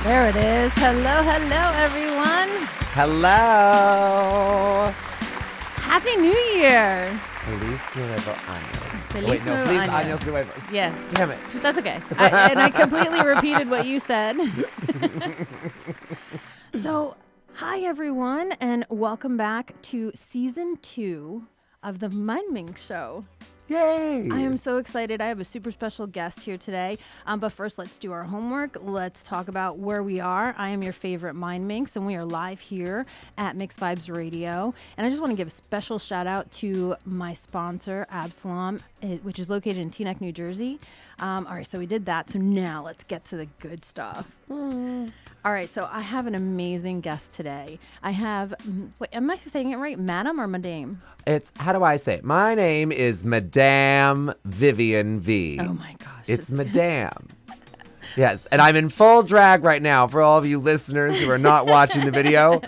There it is. Hello, everyone. Hello. Happy New Year. Feliz Nuevo Año. Feliz Nuevo Año. Año Nuevo. Yeah. Damn it. That's okay. I completely repeated what you said. So, hi, everyone, and welcome back to Season 2 of the Mindminx Show. Yay! I am so excited. I have a super special guest here today. But first, let's do our homework. Let's talk about where we are. I am your favorite Mindminx, and we are live here at Mix Vibes Radio. And I just want to give a special shout out to my sponsor, Absalom, which is located in Teaneck, New Jersey. All right, so we did that. So now let's get to the good stuff. All right, so I have an amazing guest today. I have, wait, am I saying it right? Madam or Madame? It's, how do I say it? My name is Madame Vivien V. Oh my gosh. It's Madame. Yes, and I'm in full drag right now for all of you listeners who are not watching the video.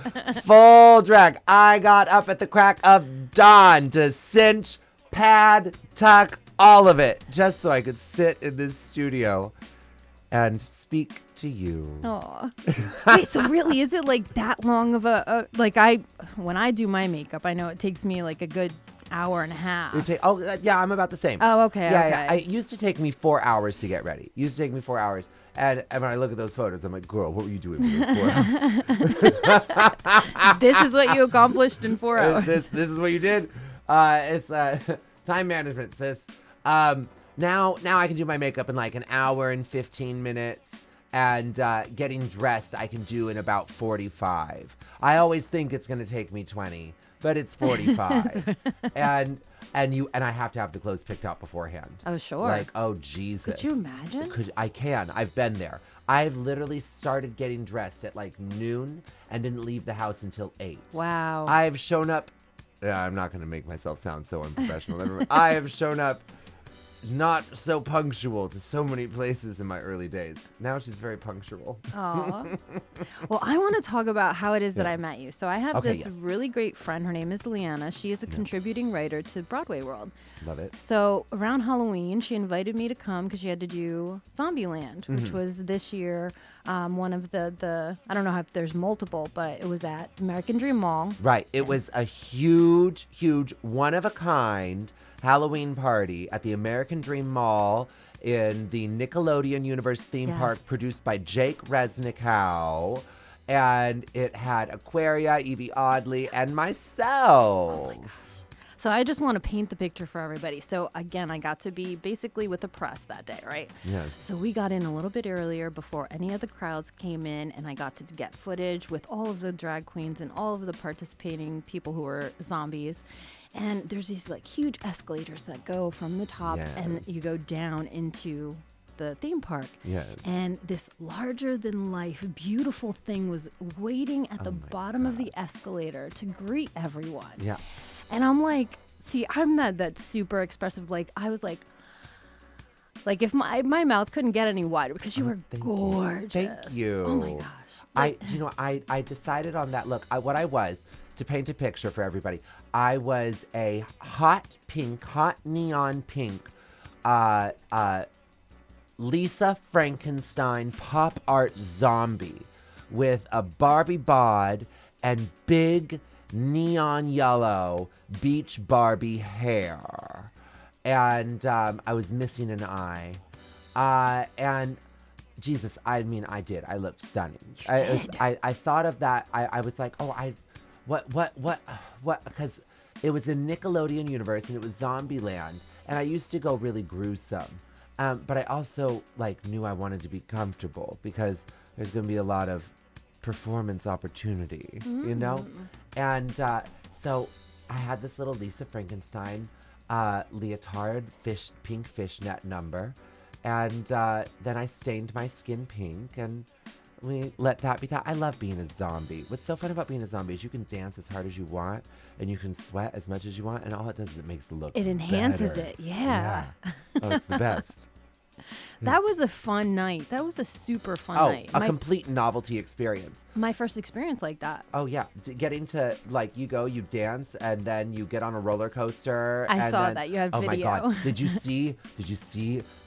Full drag. I got up at the crack of dawn to cinch, pad, tuck, all of it, just so I could sit in this studio and speak to you. Oh, wait, so really, is it like that long of when I do my makeup, I know it takes me like a good hour and a half. Yeah, I'm about the same. Oh, okay. Yeah. It used to take me 4 hours to get ready. And when I look at those photos, I'm like, girl, what were you doing for those 4 hours? This is what you accomplished in 4 hours. This is what you did? It's time management, sis. Now I can do my makeup in like an hour and 15 minutes. And getting dressed, I can do in about 45. I always think it's going to take me 20, but it's 45. and I have to have the clothes picked out beforehand. Oh, sure. Like, oh, Jesus. Could you imagine? I can. I've been there. I've literally started getting dressed at like noon and didn't leave the house until 8. Wow. I've shown up. I'm not going to make myself sound so unprofessional. I have shown up not so punctual to so many places in my early days. Now she's very punctual. Aw. Well, I want to talk about how it is that I met you. So I have this really great friend. Her name is Leanna. She is a contributing writer to Broadway World. Love it. So around Halloween, she invited me to come because she had to do Zombieland, which was this year one of the I don't know if there's multiple, but it was at American Dream Mall. Right. It was a huge, one-of-a-kind Halloween party at the American Dream Mall in the Nickelodeon Universe theme park, produced by Jake Resnick. And it had Aquaria, Evie Oddly, and myself. Oh my gosh. So I just want to paint the picture for everybody. So again, I got to be basically with the press that day, right? Yes. So we got in a little bit earlier before any of the crowds came in, and I got to get footage with all of the drag queens and all of the participating people who were zombies. And there's these like huge escalators that go from the top and you go down into the theme park. Yes. And this larger than life, beautiful thing was waiting at the bottom of the escalator to greet everyone. Yeah. And I'm like, see, I'm not that super expressive. Like, I was like if my mouth couldn't get any wider because you were gorgeous. Thank you. Oh my gosh. I decided on that look. What I was, to paint a picture for everybody, I was a hot neon pink, Lisa Frankenstein pop art zombie with a Barbie bod and big neon yellow beach Barbie hair. And I was missing an eye. And Jesus, I mean, I did. I looked stunning. I thought of that. I was like, what? Because it was in Nickelodeon Universe and it was Zombieland. And I used to go really gruesome. But I also knew I wanted to be comfortable because there's going to be a lot of performance opportunity, you know? And so I had this little Lisa Frankenstein leotard pink fishnet number. And then I stained my skin pink and we let that be that. I love being a zombie. What's so fun about being a zombie is you can dance as hard as you want and you can sweat as much as you want, and all it does is it makes the look It enhances better. it. Yeah. Oh, it's the best. That was a fun night. That was a super fun night. A complete novelty experience. My first experience like that. Oh, yeah. Getting to, like, you dance, and then you get on a roller coaster. I saw that. You had video. Oh, my God. Did you see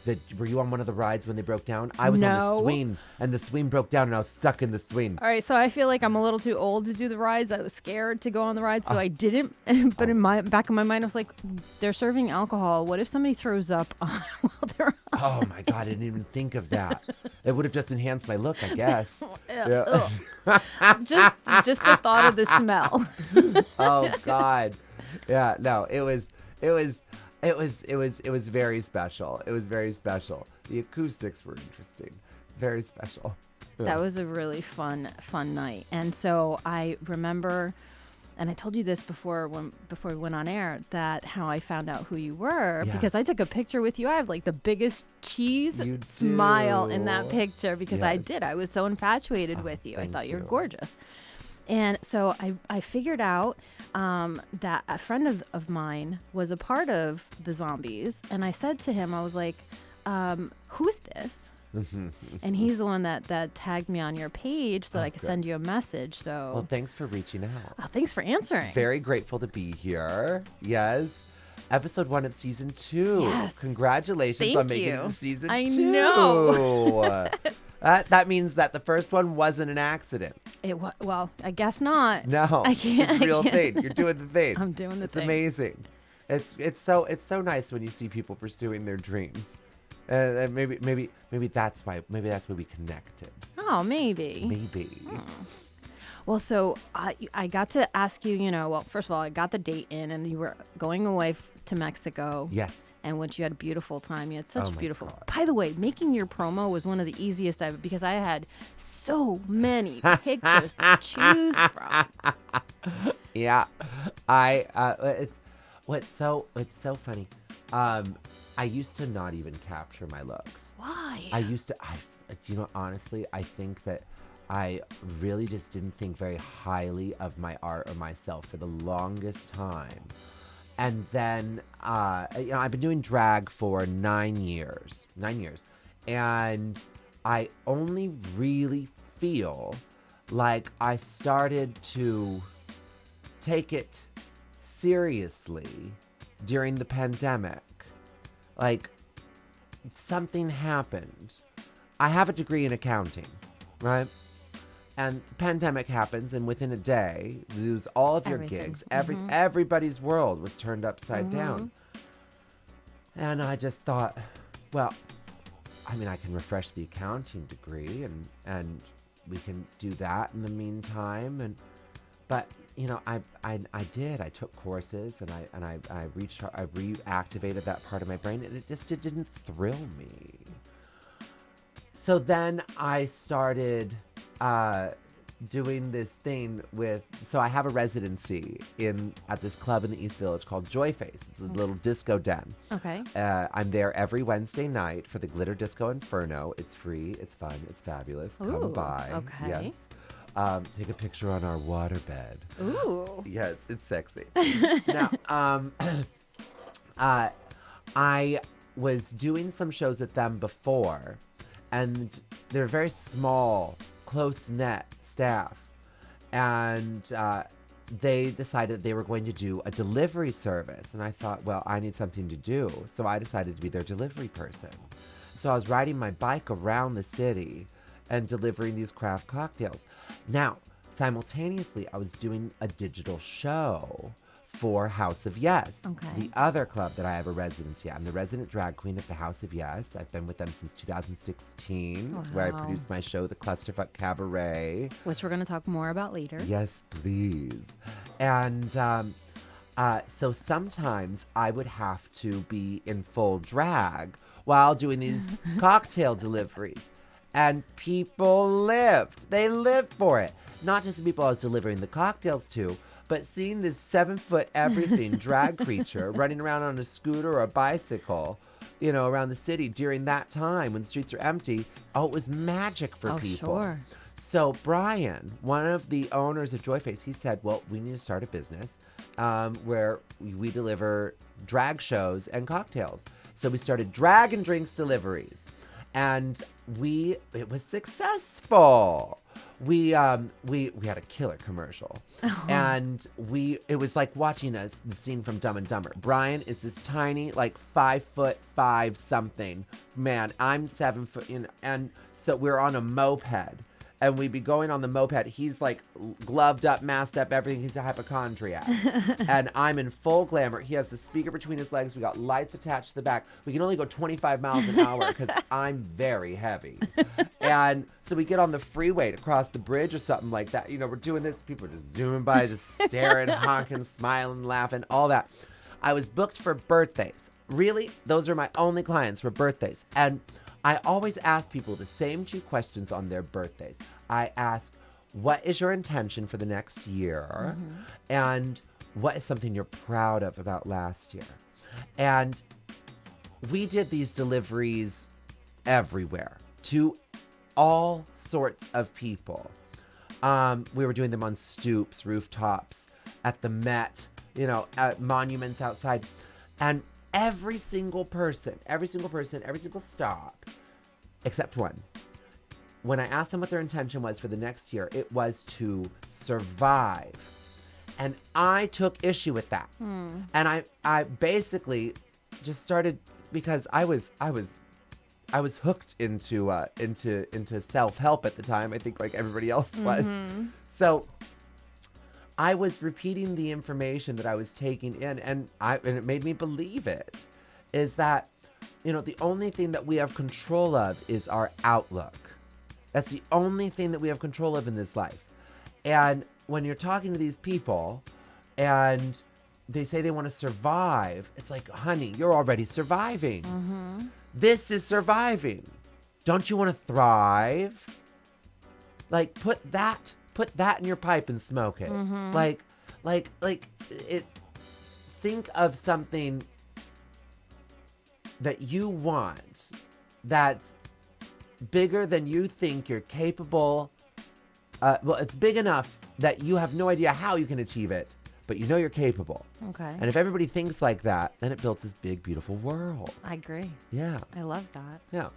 that? Were you on one of the rides when they broke down? I was on the swing, and the swing broke down, and I was stuck in the swing. All right, so I feel like I'm a little too old to do the rides. I was scared to go on the rides, so I didn't. But in my back of my mind, I was like, they're serving alcohol. What if somebody throws up while they're on? Oh, my God. I didn't even think of that. It would have just enhanced my look, I guess. Yeah. Just the thought of the smell. Oh God. Yeah, no, it was very special. It was very special. The acoustics were interesting. Very special. Yeah. That was a really fun night. And so I remember, and I told you this before we went on air, that how I found out who you were, because I took a picture with you. I have like the biggest cheese smile in that picture because I was so infatuated with you. I thought you were gorgeous. And so I figured out that a friend of mine was a part of the Zombies. And I said to him, I was like, who's this? And he's the one that tagged me on your page so that I could send you a message. So well, thanks for reaching out. Oh, thanks for answering. Very grateful to be here. Yes. Episode 1 of season 2. Yes. Congratulations on making it to season 2. I know. That means that the first one wasn't an accident. Well, I guess not. No, I can't. It's a real thing. You're doing the thing. I'm doing the thing. It's amazing. It's so nice when you see people pursuing their dreams. And maybe that's why we connected. Oh, maybe. Maybe. Oh. Well, so I got to ask you, well, first of all, I got the date in, and you were going away to Mexico. Yes. And which you had a beautiful time. You had such beautiful. God. By the way, making your promo was one of the easiest because I had so many pictures to choose from. Yeah, it's so funny. I used to not even capture my looks. Why? Honestly, I think that I really just didn't think very highly of my art or myself for the longest time. And then, I've been doing drag for 9 years. And I only really feel like I started to take it seriously during the pandemic. Like, something happened. I have a degree in accounting, right? And the pandemic happens, and within a day, you lose all of your gigs. Everybody's world was turned upside down. And I just thought, well, I mean, I can refresh the accounting degree, and we can do that in the meantime. But I did. I took courses, and I reactivated that part of my brain, and it didn't thrill me. So then I started doing this thing so I have a residency at this club in the East Village called Joy Face. It's a little disco den. Okay. I'm there every Wednesday night for the Glitter Disco Inferno. It's free, it's fun, it's fabulous. Ooh, come by. Okay. Yes. Take a picture on our waterbed. Ooh. Yes, it's sexy. Now, I was doing some shows at them before, and they're very small, close-knit staff, and they decided they were going to do a delivery service, and I thought, well, I need something to do, so I decided to be their delivery person. So I was riding my bike around the city and delivering these craft cocktails. Now, simultaneously, I was doing a digital show for House of Yes, the other club that I have a residency at. I'm the resident drag queen at the House of Yes. I've been with them since 2016. Wow. It's where I produced my show, The Clusterfuck Cabaret. Which we're going to talk more about later. Yes, please. And so sometimes I would have to be in full drag while doing these cocktail deliveries. And people lived. They lived for it. Not just the people I was delivering the cocktails to, but seeing this 7-foot everything drag creature running around on a scooter or a bicycle, around the city during that time when the streets are empty, it was magic for people. Sure. So Brian, one of the owners of Joyface, he said, well, we need to start a business where we deliver drag shows and cocktails. So we started drag and drinks deliveries. And it was successful. We had a killer commercial. And it was like watching the scene from Dumb and Dumber. Brian is this tiny, like 5'5" something. Man, I'm 7 foot, and so we're on a moped. And we'd be going on the moped. He's like gloved up, masked up, everything. He's a hypochondriac. And I'm in full glamour. He has the speaker between his legs. We got lights attached to the back. We can only go 25 miles an hour because I'm very heavy. And so we get on the freeway to cross the bridge or something like that. We're doing this. People are just zooming by, just staring, honking, smiling, laughing, all that. I was booked for birthdays. Really? Those are my only clients for birthdays. And I always ask people the same 2 questions on their birthdays. I ask, what is your intention for the next year? Mm-hmm. And what is something you're proud of about last year? And we did these deliveries everywhere to all sorts of people. We were doing them on stoops, rooftops, at the Met, at monuments outside. And every single person, every single stop, except one. When I asked them what their intention was for the next year, it was to survive. And I took issue with that. And I basically just started, because I was hooked into self-help at the time, I think, like everybody else was. Mm-hmm. So I was repeating the information that I was taking in, and it made me believe it, is that, the only thing that we have control of is our outlook. That's the only thing that we have control of in this life. And when you're talking to these people and they say they want to survive, it's like, honey, you're already surviving. Mm-hmm. This is surviving. Don't you want to thrive? Like, put that in your pipe and smoke it. Mm-hmm. Like it. Think of something that you want that's bigger than you think you're capable. It's big enough that you have no idea how you can achieve it, but you're capable. Okay. And if everybody thinks like that, then it builds this big, beautiful world. I agree. Yeah. I love that. Yeah.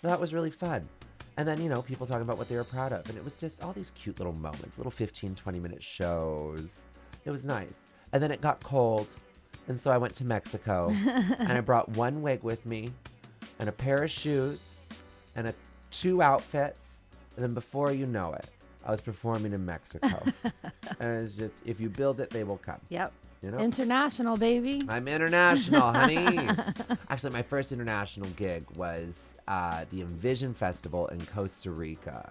So that was really fun. And then, people talking about what they were proud of. And it was just all these cute little moments, little 15, 20-minute shows. It was nice. And then it got cold. And so I went to Mexico. And I brought one wig with me and a pair of shoes and 2 outfits. And then before you know it, I was performing in Mexico. And it's just, if you build it, they will come. Yep. International, baby. I'm international, honey. Actually, my first international gig was the Envision Festival in Costa Rica.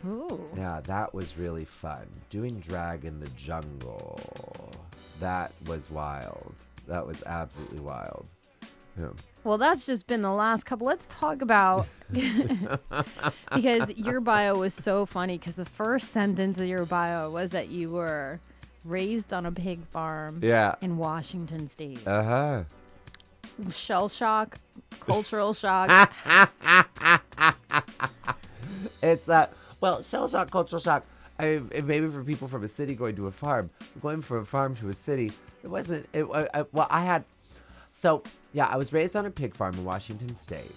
Ooh. Yeah, that was really fun. Doing drag in the jungle. That was wild. That was absolutely wild. Yeah. Well, that's just been the last couple. Let's talk about, because your bio was so funny, because the first sentence of your bio was that you were raised on a pig farm in Washington State. Uh-huh. Shell shock, cultural shock. It's, shell shock, cultural shock. Maybe for people from a city going to a farm. Going from a farm to a city, it wasn't, I was raised on a pig farm in Washington State.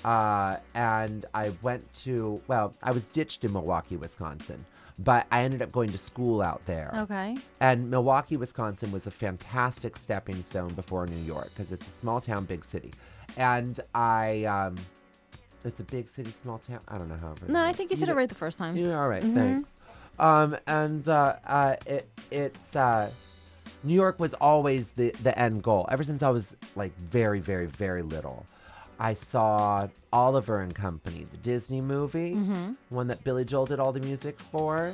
And I was ditched in Milwaukee, Wisconsin. But I ended up going to school out there. Okay. And Milwaukee, Wisconsin was a fantastic stepping stone before New York, because it's a small town, big city. And it's a big city, small town. I don't know how. No, I think you said it right the first time. Yeah, all right, thanks. New York was always the end goal. Ever since I was like very, very, very little. I saw Oliver and Company, the Disney movie, one that Billy Joel did all the music for.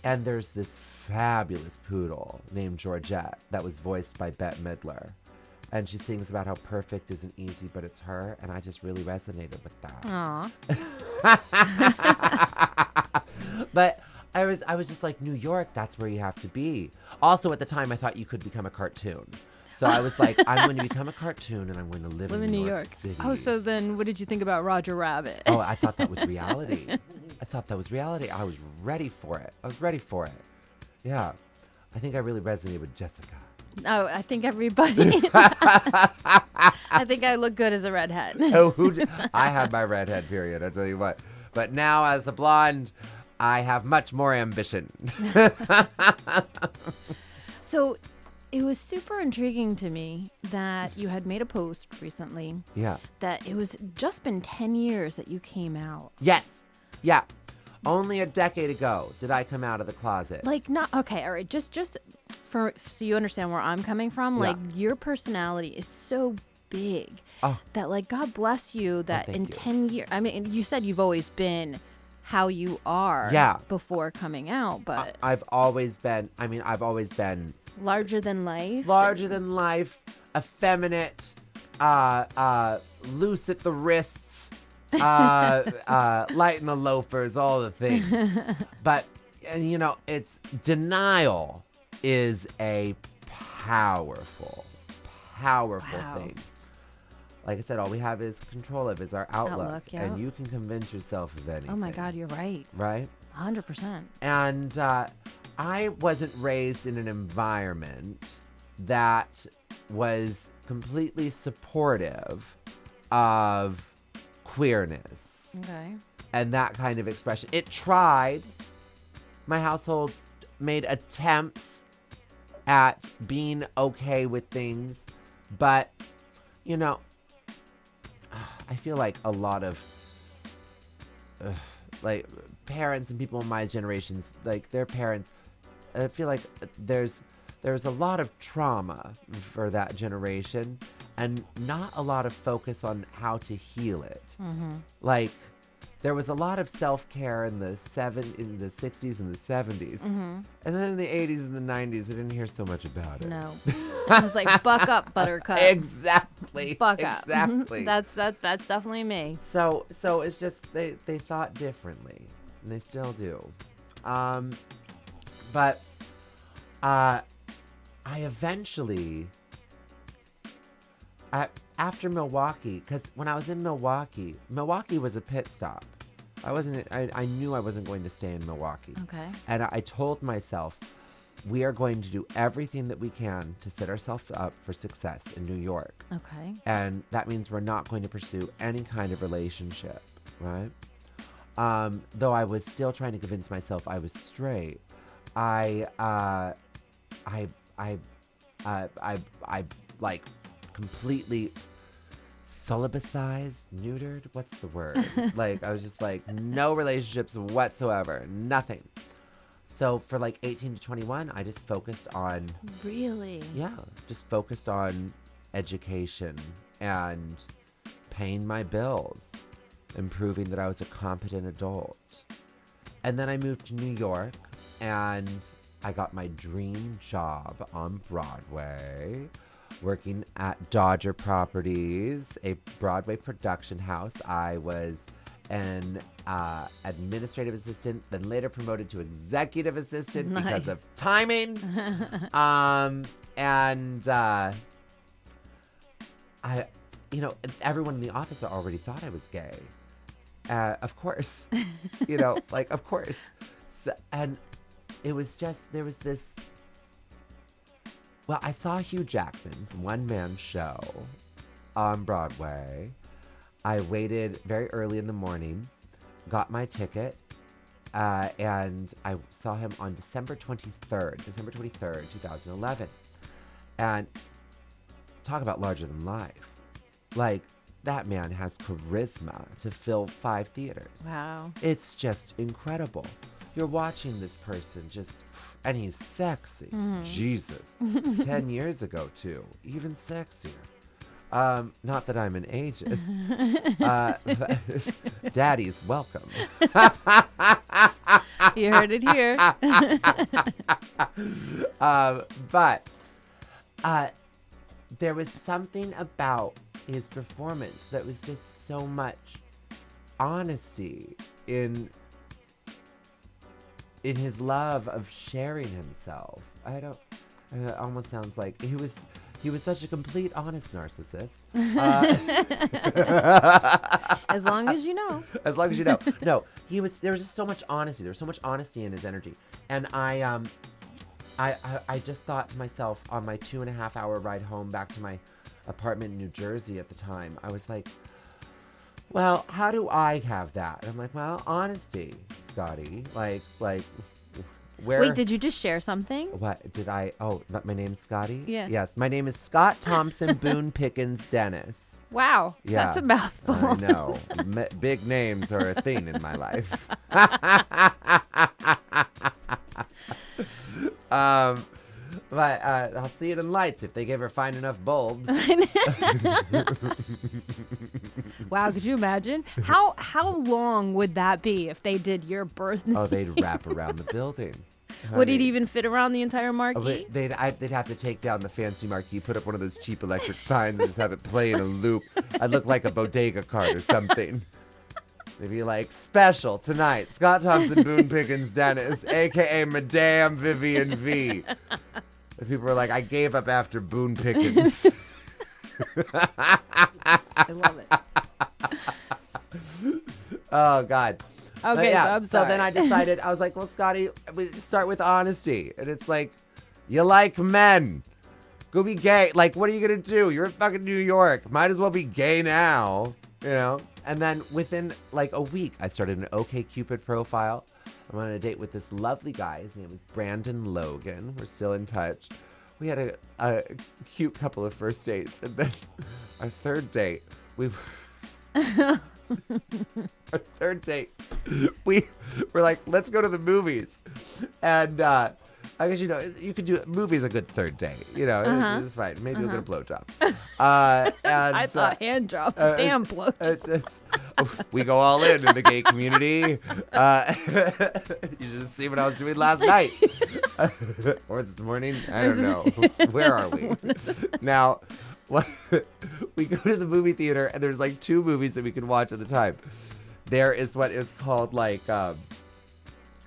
And there's this fabulous poodle named Georgette that was voiced by Bette Midler. And she sings about how perfect isn't easy, but it's her. And I just really resonated with that. Aw. But I was just like, New York, that's where you have to be. Also, at the time, I thought you could become a cartoon. So I was like, I'm going to become a cartoon and I'm going to live in New York City. Oh, so then what did you think about Roger Rabbit? Oh, I thought that was reality. I thought that was reality. I was ready for it. Yeah. I think I really resonated with Jessica. Oh, I think everybody. I think I look good as a redhead. I had my redhead period, I tell you what. But now as a blonde, I have much more ambition. So it was super intriguing to me that you had made a post recently. Yeah. That it was just been 10 years that you came out. Yes. Yeah. Only a decade ago did I come out of the closet. Like, not, okay, all right, just for, so you understand where I'm coming from, like, your personality is so big that, like, God bless you that in 10 years, I mean, you said you've always been how you are before coming out, but I've always been larger than life, effeminate, loose at the wrists, light in the loafers, all the things. But, and you know, it's denial is a powerful thing. Like I said, all we have is control of is our outlook. And you can convince yourself of anything. Oh my God, you're right. Right? 100%. And I wasn't raised in an environment that was completely supportive of queerness. Okay. And that kind of expression. It tried. My household made attempts at being okay with things. But, you know, I feel like a lot of like parents and people in my generations, like their parents, I feel like there's a lot of trauma for that generation and not a lot of focus on how to heal it. Mm-hmm. Like there was a lot of self-care in the 60s and the 70s. Mm-hmm. And then in the 80s and the 90s, I didn't hear so much about it. No. I was like, buck up, buttercup. Exactly. Buck up. Exactly. That's definitely me. So it's just they thought differently, and they still do. But I eventually, after Milwaukee, because when I was in Milwaukee was a pit stop. I knew I wasn't going to stay in Milwaukee. Okay. And I told myself, we are going to do everything that we can to set ourselves up for success in New York. Okay. And that means we're not going to pursue any kind of relationship, right? Though I was still trying to convince myself I was straight, I like completely celibacized, neutered. What's the word? Like I was just like no relationships whatsoever, nothing. So for like 18 to 21, I just focused on just focused on education and paying my bills, and proving that I was a competent adult. And then I moved to New York and I got my dream job on Broadway, working at Dodger Properties, a Broadway production house. I was an administrative assistant, then later promoted to executive assistant because of timing. Everyone in the office already thought I was gay. Of course, of course. So, and it was just, there was this, well, I saw Hugh Jackman's one-man show on Broadway. I waited very early in the morning, got my ticket, and I saw him on December 23rd, 2011. And talk about larger than life. Like, that man has charisma to fill 5 theaters. Wow. It's just incredible. You're watching this person and he's sexy. Mm-hmm. Jesus. 10 years ago, too. Even sexier. Not that I'm an ageist. Daddy's welcome. You heard it here. But there was something about his performance that was just so much honesty in his love of sharing himself. It almost sounds like he was he was such a complete honest narcissist. As long as you know. As long as you know. No, there was just so much honesty. There was so much honesty in his energy. And I just thought to myself on my 2.5-hour ride home back to my apartment in New Jersey at the time, I was like, well, how do I have that? And I'm like, well, honesty, Scotty. Like, where? Wait, did you just share something? What did I? Oh, my name's Scotty? Yeah. Yes, my name is Scott Thompson Boone Pickens Dennis. Wow, Yeah. that's a mouthful. I know. Big names are a thing in my life. But I'll see it in lights if they ever find enough bulbs. Wow, could you imagine? How long would that be if they did your birthday? Oh, they'd wrap around the building. Would it even fit around the entire marquee? They'd have to take down the fancy marquee, put up one of those cheap electric signs, and just have it play in a loop. I'd look like a bodega cart or something. They'd be like, special tonight, Scott Thompson Boone Pickens Dennis, a.k.a. Madame Vivien V. And people were like, I gave up after Boone Pickens. I love it. Oh, God. Okay, yeah, so I'm sorry. So then I decided, I was like, well, Scotty, we start with honesty. And it's like, you like men. Go be gay. Like, what are you going to do? You're in fucking New York. Might as well be gay now, you know? And then within like a week, I started an OkCupid profile. I'm on a date with this lovely guy. His name was Brandon Logan. We're still in touch. We had a cute couple of first dates. And then our third date, we were like, let's go to the movies. And I guess, you could do movies a good third date. It's fine. Maybe you'll get a blowjob. And I thought hand job. Damn blowjob. We go all in the gay community. You should see what I was doing last night. Or this morning. I don't know. Where are we? Now, we go to the movie theater, and there's like 2 movies that we can watch at the time. There is what is called like...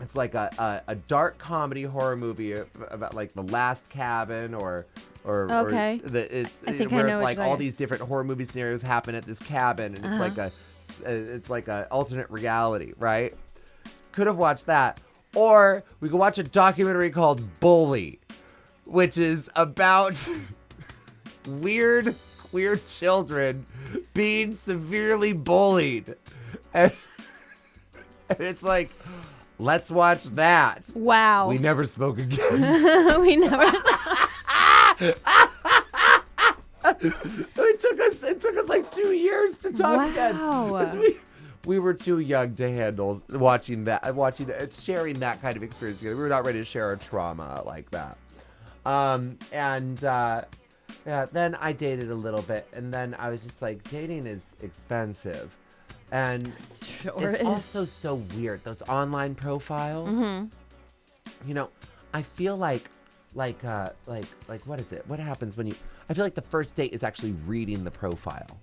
it's like a dark comedy horror movie about like The Last Cabin or okay. I think I know like all these different horror movie scenarios happen at this cabin, and it's like a alternate reality, right? Could have watched that, or we could watch a documentary called Bully, which is about weird queer children being severely bullied, and it's like, let's watch that. Wow. We never spoke again. We never. It took us like 2 years to talk again. Wow. We were too young to handle sharing that kind of experience together. We were not ready to share our trauma like that. Then I dated a little bit, and then I was just like, dating is expensive. And it's also so weird, those online profiles. Mm-hmm. I feel like what is it? What happens when I feel like the first date is actually reading the profile.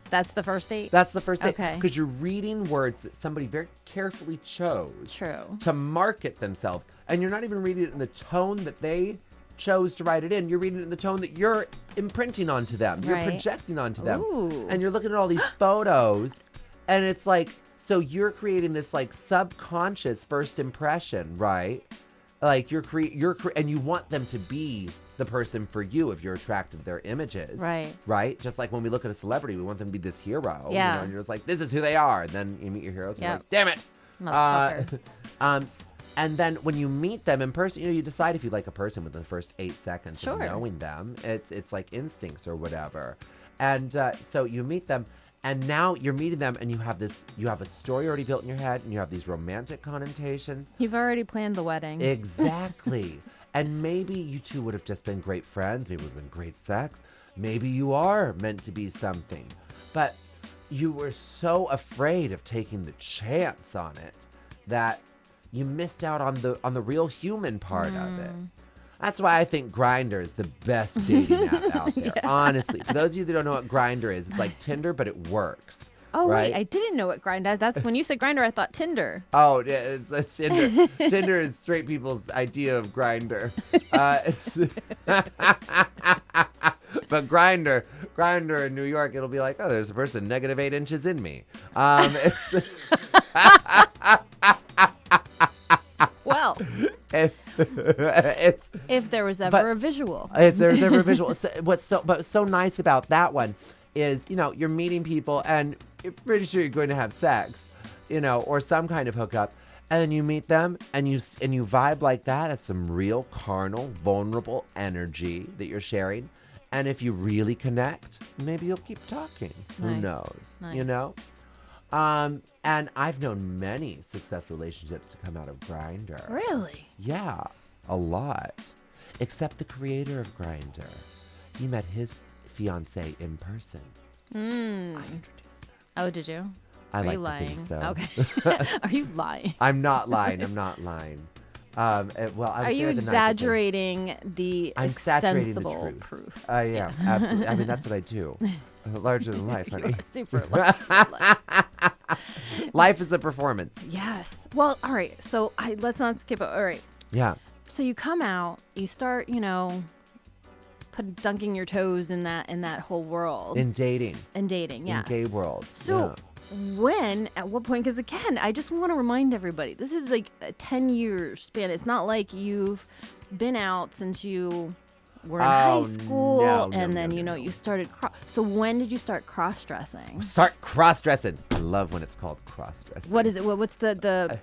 That's the first date? That's the first date. Okay. Because you're reading words that somebody very carefully chose. True. To market themselves. And you're not even reading it in the tone that they chose to write it in. You're reading it in the tone that you're imprinting onto them. You're projecting onto them. Ooh. And you're looking at all these photos. And it's like, so you're creating this like subconscious first impression, right? Like and you want them to be the person for you if you're attracted to their images. Right. Right? Just like when we look at a celebrity, we want them to be this hero. Yeah. And you're just like, this is who they are. And then you meet your heroes and you're like, damn it. And then when you meet them in person, you decide if you like a person within the first 8 seconds of knowing them. It's like instincts or whatever. And so you meet them. And now you're meeting them, and you have a story already built in your head, and you have these romantic connotations. You've already planned the wedding. Exactly. And maybe you two would have just been great friends. Maybe it would have been great sex. Maybe you are meant to be something. But you were so afraid of taking the chance on it that you missed out on the real human part of it. That's why I think Grindr is the best dating app out there. Yeah. Honestly, for those of you that don't know what Grindr is, it's like Tinder, but it works. Oh, right? Wait, I didn't know what Grindr. That's when you said Grindr, I thought Tinder. Oh, yeah, it's Tinder. Tinder is straight people's idea of Grindr. But Grindr in New York, it'll be like, oh, there's a person -8 inches in me. It's Well, it's if there was ever a visual. if there's ever a visual. What's so nice about that one is, you're meeting people and you're pretty sure you're going to have sex, or some kind of hookup, and then you meet them and you vibe like that. That's some real carnal, vulnerable energy that you're sharing. And if you really connect, maybe you'll keep talking. Who Nice. knows? Nice. And I've known many successful relationships to come out of Grindr. Really? Yeah, a lot. Except the creator of Grindr. He met his fiancée in person. I introduced her. Oh, did you? I Are like you to lying? think so. Okay. Are you lying? I'm not lying. I'm not lying. Well, I Are was you there the night that exaggerating the I'm saturating the extensible truth. proof? Yeah, absolutely. I mean, that's what I do. Larger than life, You honey. are super lucky. Life is a performance. Yes. Well, all right. So let's not skip it. All right. Yeah. So you come out, you start, dunking your toes in that whole world. In dating. And dating, yes. In gay world. So at what point, because again, I just want to remind everybody, this is like a 10-year span. It's not like you've been out since you were in high school and then, you started. So when did you start cross-dressing? Start cross-dressing. I love when it's called cross-dressing. What is it? What's the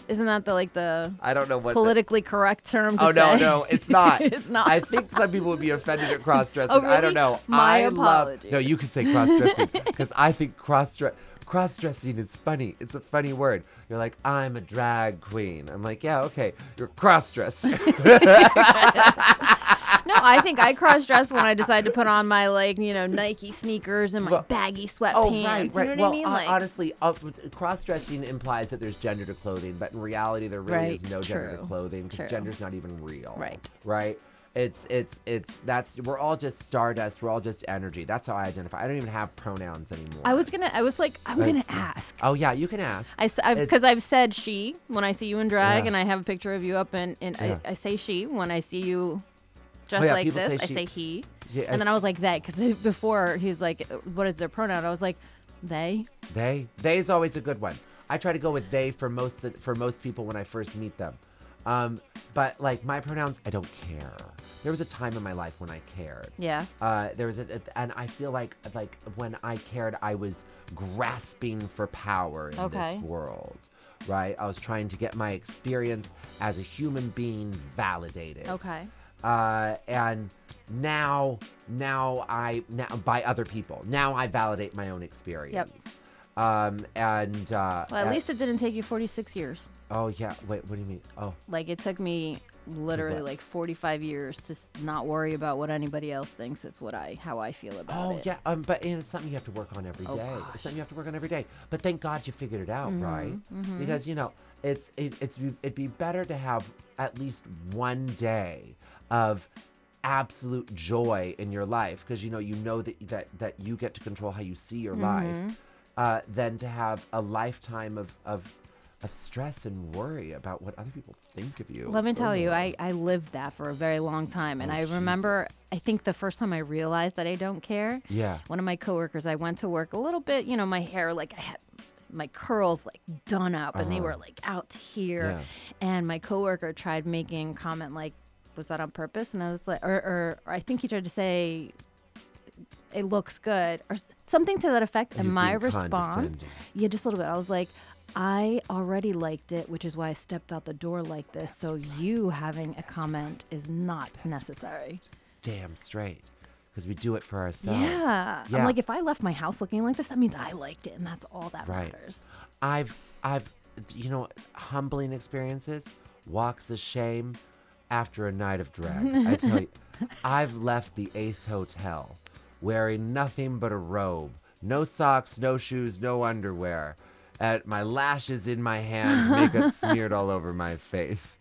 isn't that the I don't know what politically correct term to say? No, it's not. It's not. I think some people would be offended at cross-dressing. Oh, really? I don't know. My I apologies. No, you can say cross-dressing because I think cross-dressing is funny. It's a funny word. You're like, I'm a drag queen. I'm like, yeah, okay. You're cross-dressing. No, I think I cross-dress when I decide to put on my Nike sneakers and my baggy sweatpants. Oh, right. You know what Well, I mean? honestly, cross-dressing implies that there's gender to clothing, but in reality, there really is no gender to true, clothing because true. gender's not even real. Right. Right. We're all just stardust. We're all just energy. That's how I identify. I don't even have pronouns anymore. I'm gonna ask. Oh yeah, you can ask. Because I've said she when I see you in drag, Yeah. and I have a picture of you up and Yeah. I say she when I see you dressed yeah, like people this. say I she. say he, Yeah, and then I was like they, because before he was like, what is their pronoun? I was like they. They is always a good one. I try to go with they for most people when I first meet them. But like my pronouns, I don't care. There was a time in my life when I cared. Yeah. There was and I feel like when I cared, I was grasping for power in this world, right? I was trying to get my experience as a human being validated. Okay. And now by other people. Now I validate my own experience. Yep. Well, at least it didn't take you 46 years. Oh yeah. Wait, what do you mean? Oh. Like it took me literally like 45 years to not worry about what anybody else thinks. It's how I feel about it. Oh yeah. But it's something you have to work on every day. Gosh. It's something you have to work on every day. But thank God you figured it out, right? Mm-hmm. Because it'd be better to have at least one day of absolute joy in your life because you know that you get to control how you see your life, than to have a lifetime of stress and worry about what other people think of you. Let me tell you, I lived that for a very long time. And I remember, I think the first time I realized that I don't care, one of my coworkers, I went to work a little bit, my hair, like I had my curls like done up and they were like out here. Yeah. And my coworker tried making a comment like, was that on purpose? And I was like, or I think he tried to say, it looks good or something to that effect. And my response, just a little bit. I was like, I already liked it, which is why I stepped out the door like this. So you having a comment is not necessary. Damn straight. Because we do it for ourselves. Yeah. I'm like, if I left my house looking like this, that means I liked it. And that's all that matters. I've humbling experiences, walks of shame after a night of drag. I tell you, I've left the Ace Hotel wearing nothing but a robe. No socks, no shoes, no underwear. My lashes in my hand, makeup smeared all over my face.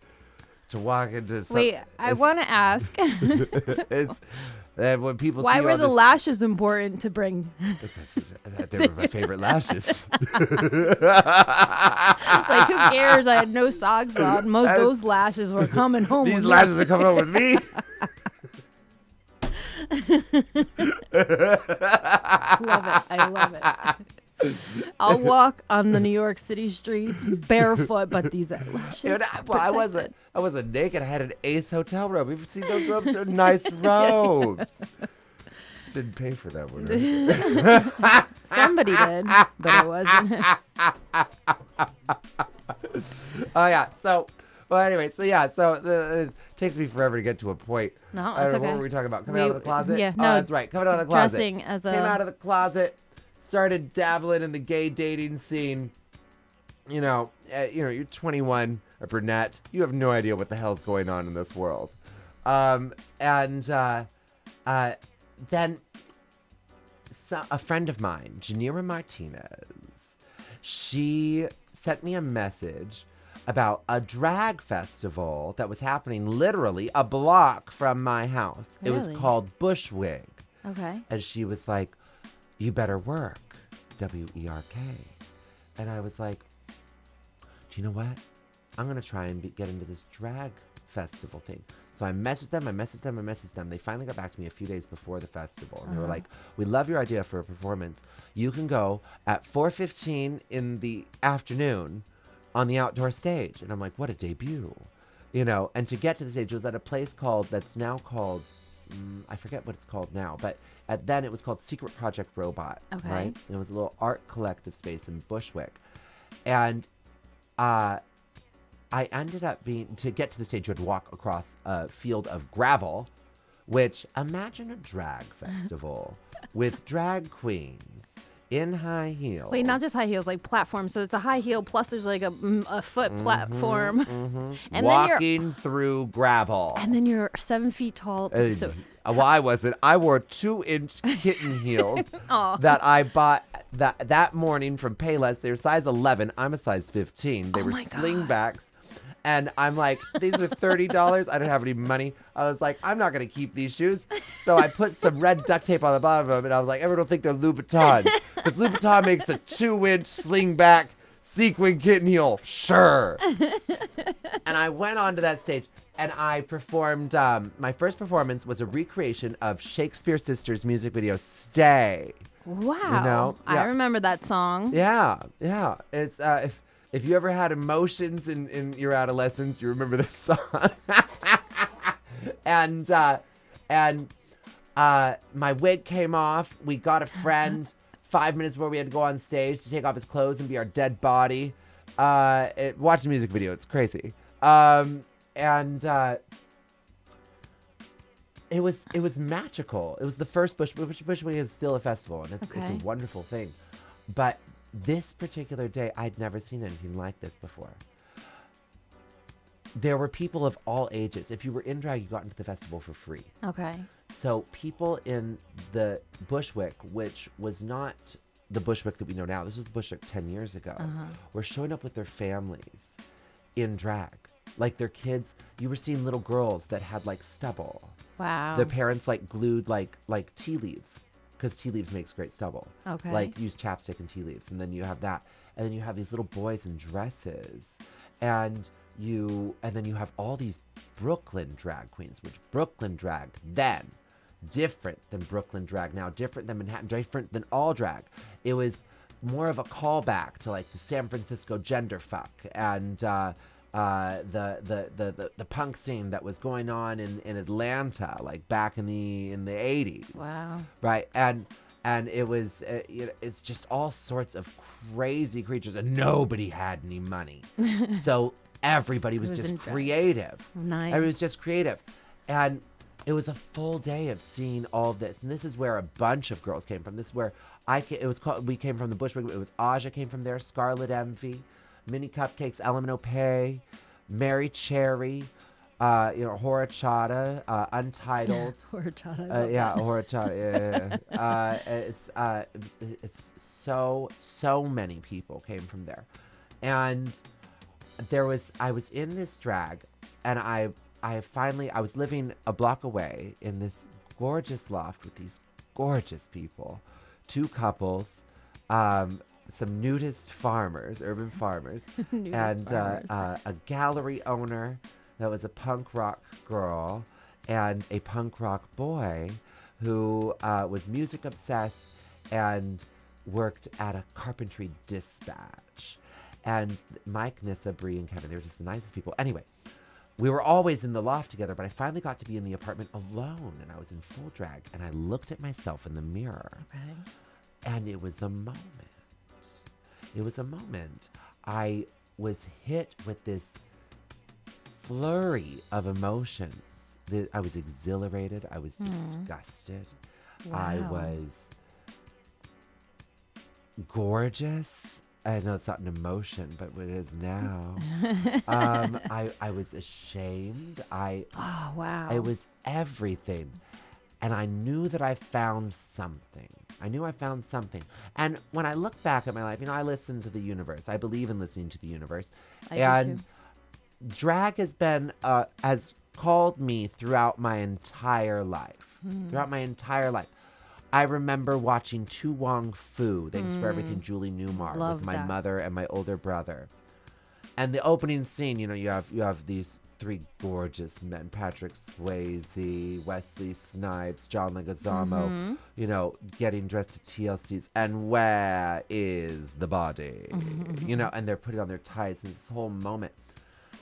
To walk into Wait, I want to ask. It's when people why see were all the this, lashes important to bring? Because they were my favorite lashes. Like, who cares? I had no socks on. Those lashes were coming home. These lashes are coming home with me. Love it. I love it. I'll walk on the New York City streets barefoot, but these eyelashes. And are I wasn't naked. I had an Ace hotel robe. You've seen those robes? They're nice robes. Didn't pay for that one. Right? Somebody did, but it wasn't. Oh yeah. So, well, anyway. So yeah. So it takes me forever to get to a point. No, I it's don't know, okay. what were we talking about? Coming out of the closet? Yeah, Oh, no. that's right. Coming out of the closet. Dressing as a... Came out of the closet. Started dabbling in the gay dating scene. You're 21, a brunette. You have no idea what the hell's going on in this world. Then a friend of mine, Janira Martinez, she sent me a message about a drag festival that was happening literally a block from my house. It was Really? called Bushwig. Okay. And she was like, "You better work, WERK." And I was like, do you know what? I'm going to try and get into this drag festival thing. So I messaged them. They finally got back to me a few days before the festival. And they were like, "We love your idea for a performance. You can go at 4:15 in the afternoon on the outdoor stage." And I'm like, what a debut. And to get to the stage, it was at a place that's now called, I forget what it's called now, but then it was called Secret Project Robot. Okay. Right? And it was a little art collective space in Bushwick. And I ended up to get to the stage, you had to walk across a field of gravel, which, imagine a drag festival with drag queens in high heels. Wait, not just high heels, like platforms. So it's a high heel plus there's like a foot platform. And walking through gravel. And then you're 7 feet tall. Well, I wasn't. I wore 2-inch kitten heels Aw. that I bought that morning from Payless. They were size 11. I'm a size 15. They were my God. slingbacks. And I'm like, these are $30. I don't have any money. I was like, I'm not going to keep these shoes. So I put some red duct tape on the bottom of them. And I was like, everyone will think they're Louboutins. Because Louboutin makes a 2-inch slingback sequin kitten heel. Sure. And I went onto that stage. And I performed, my first performance was a recreation of Shakespeare Sisters' music video, Stay. Wow. I remember that song. Yeah. It's, if you ever had emotions in your adolescence, you remember this song. And my wig came off. We got a friend 5 minutes before we had to go on stage to take off his clothes and be our dead body. Watch the music video. It's crazy. It was magical. It was the first Bushwick is still a festival, and it's a wonderful thing. But this particular day, I'd never seen anything like this before. There were people of all ages. If you were in drag, you got into the festival for free. Okay. So people in the Bushwick, which was not the Bushwick that we know now, this was the Bushwick 10 years ago, were showing up with their families in drag. Like their kids, you were seeing little girls that had like stubble. Wow. Their parents like glued like tea leaves, because tea leaves makes great stubble. Okay. Like use chapstick and tea leaves, and then you have that, and then you have these little boys in dresses, and then you have all these Brooklyn drag queens, which Brooklyn drag then different than Brooklyn drag now, different than Manhattan, different than all drag. It was more of a callback to like the San Francisco gender fuck and the punk scene that was going on in Atlanta, like back in the 80s. Wow. Right. And it was, it's just all sorts of crazy creatures, and nobody had any money. So everybody was just creative. Nice. Everybody was just creative. And it was a full day of seeing all of this. And this is where a bunch of girls came from. This is where we came from the Bushwick. It was Aja came from there, Scarlet Envy, Mini Cupcakes, Element Pay, Mary Cherry, Horachata, Untitled. Horachata. Horachata. Yeah. It's so many people came from there, and I was in this drag, and I was living a block away in this gorgeous loft with these gorgeous people, 2 couples, some nudist farmers, urban farmers, and a gallery owner that was a punk rock girl and a punk rock boy who was music obsessed and worked at a carpentry dispatch. And Mike, Nissa, Bree, and Kevin, they were just the nicest people. Anyway, we were always in the loft together, but I finally got to be in the apartment alone, and I was in full drag, and I looked at myself in the mirror. Okay. And it was a moment. It was a moment. I was hit with this flurry of emotions. I was exhilarated. I was disgusted. I Wow. was gorgeous. I know it's not an emotion, but it is now. I was ashamed. Oh, wow. I was everything. And I knew that I found something. I knew I found something. And when I look back at my life, I listen to the universe. I believe in listening to the universe. I do And too. drag has called me throughout my entire life. Throughout my entire life. I remember watching Tu Wong Fu, Thanks for Everything, Julie Newmar, Love with my that. mother and my older brother. And the opening scene, you have these three gorgeous men: Patrick Swayze, Wesley Snipes, John Leguizamo, getting dressed to TLCs. And where is the body? And they're putting on their tights, and this whole moment.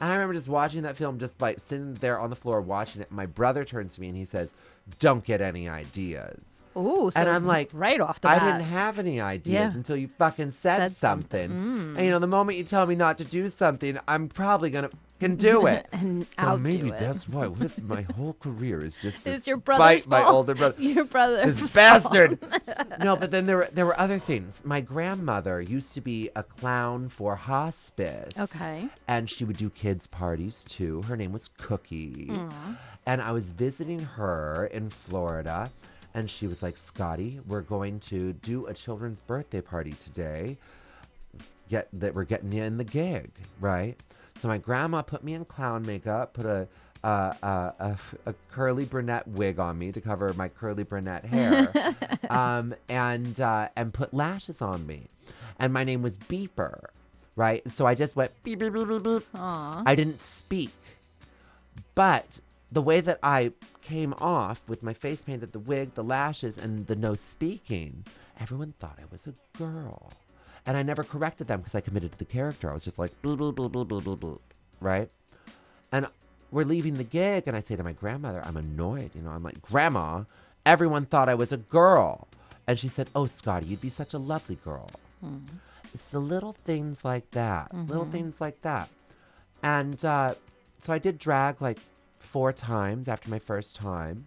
And I remember just watching that film, just like sitting there on the floor watching it. My brother turns to me and he says, "Don't get any ideas." Ooh, so And I'm like, right off the I bat. didn't have any ideas Yeah. until you fucking said something. And the moment you tell me not to do something, I'm probably can do it. And So outdo maybe it. that's why. What if my whole career is just to It's your spite brother's my fault. older brother? Your brother's This fault. bastard. No, but then there were other things. My grandmother used to be a clown for hospice. Okay. And she would do kids' parties too. Her name was Cookie. And I was visiting her in Florida. And she was like, "Scotty, we're going to do a children's birthday party today. We're getting you in the gig, right?" So my grandma put me in clown makeup, put a curly brunette wig on me to cover my curly brunette hair, and put lashes on me. And my name was Beeper, right? So I just went beep, beep, beep, beep, beep. Aw. I didn't speak. But the way that I came off with my face painted, the wig, the lashes, and the no speaking, everyone thought I was a girl. And I never corrected them because I committed to the character. I was just like, blah, blah, blah, blah, blah, blah, blah, right? And we're leaving the gig, and I say to my grandmother, I'm annoyed. I'm like, "Grandma, everyone thought I was a girl." And she said, "Oh, Scotty, you'd be such a lovely girl." It's the little things like that. Little things like that. And so I did drag like 4 times after my first time.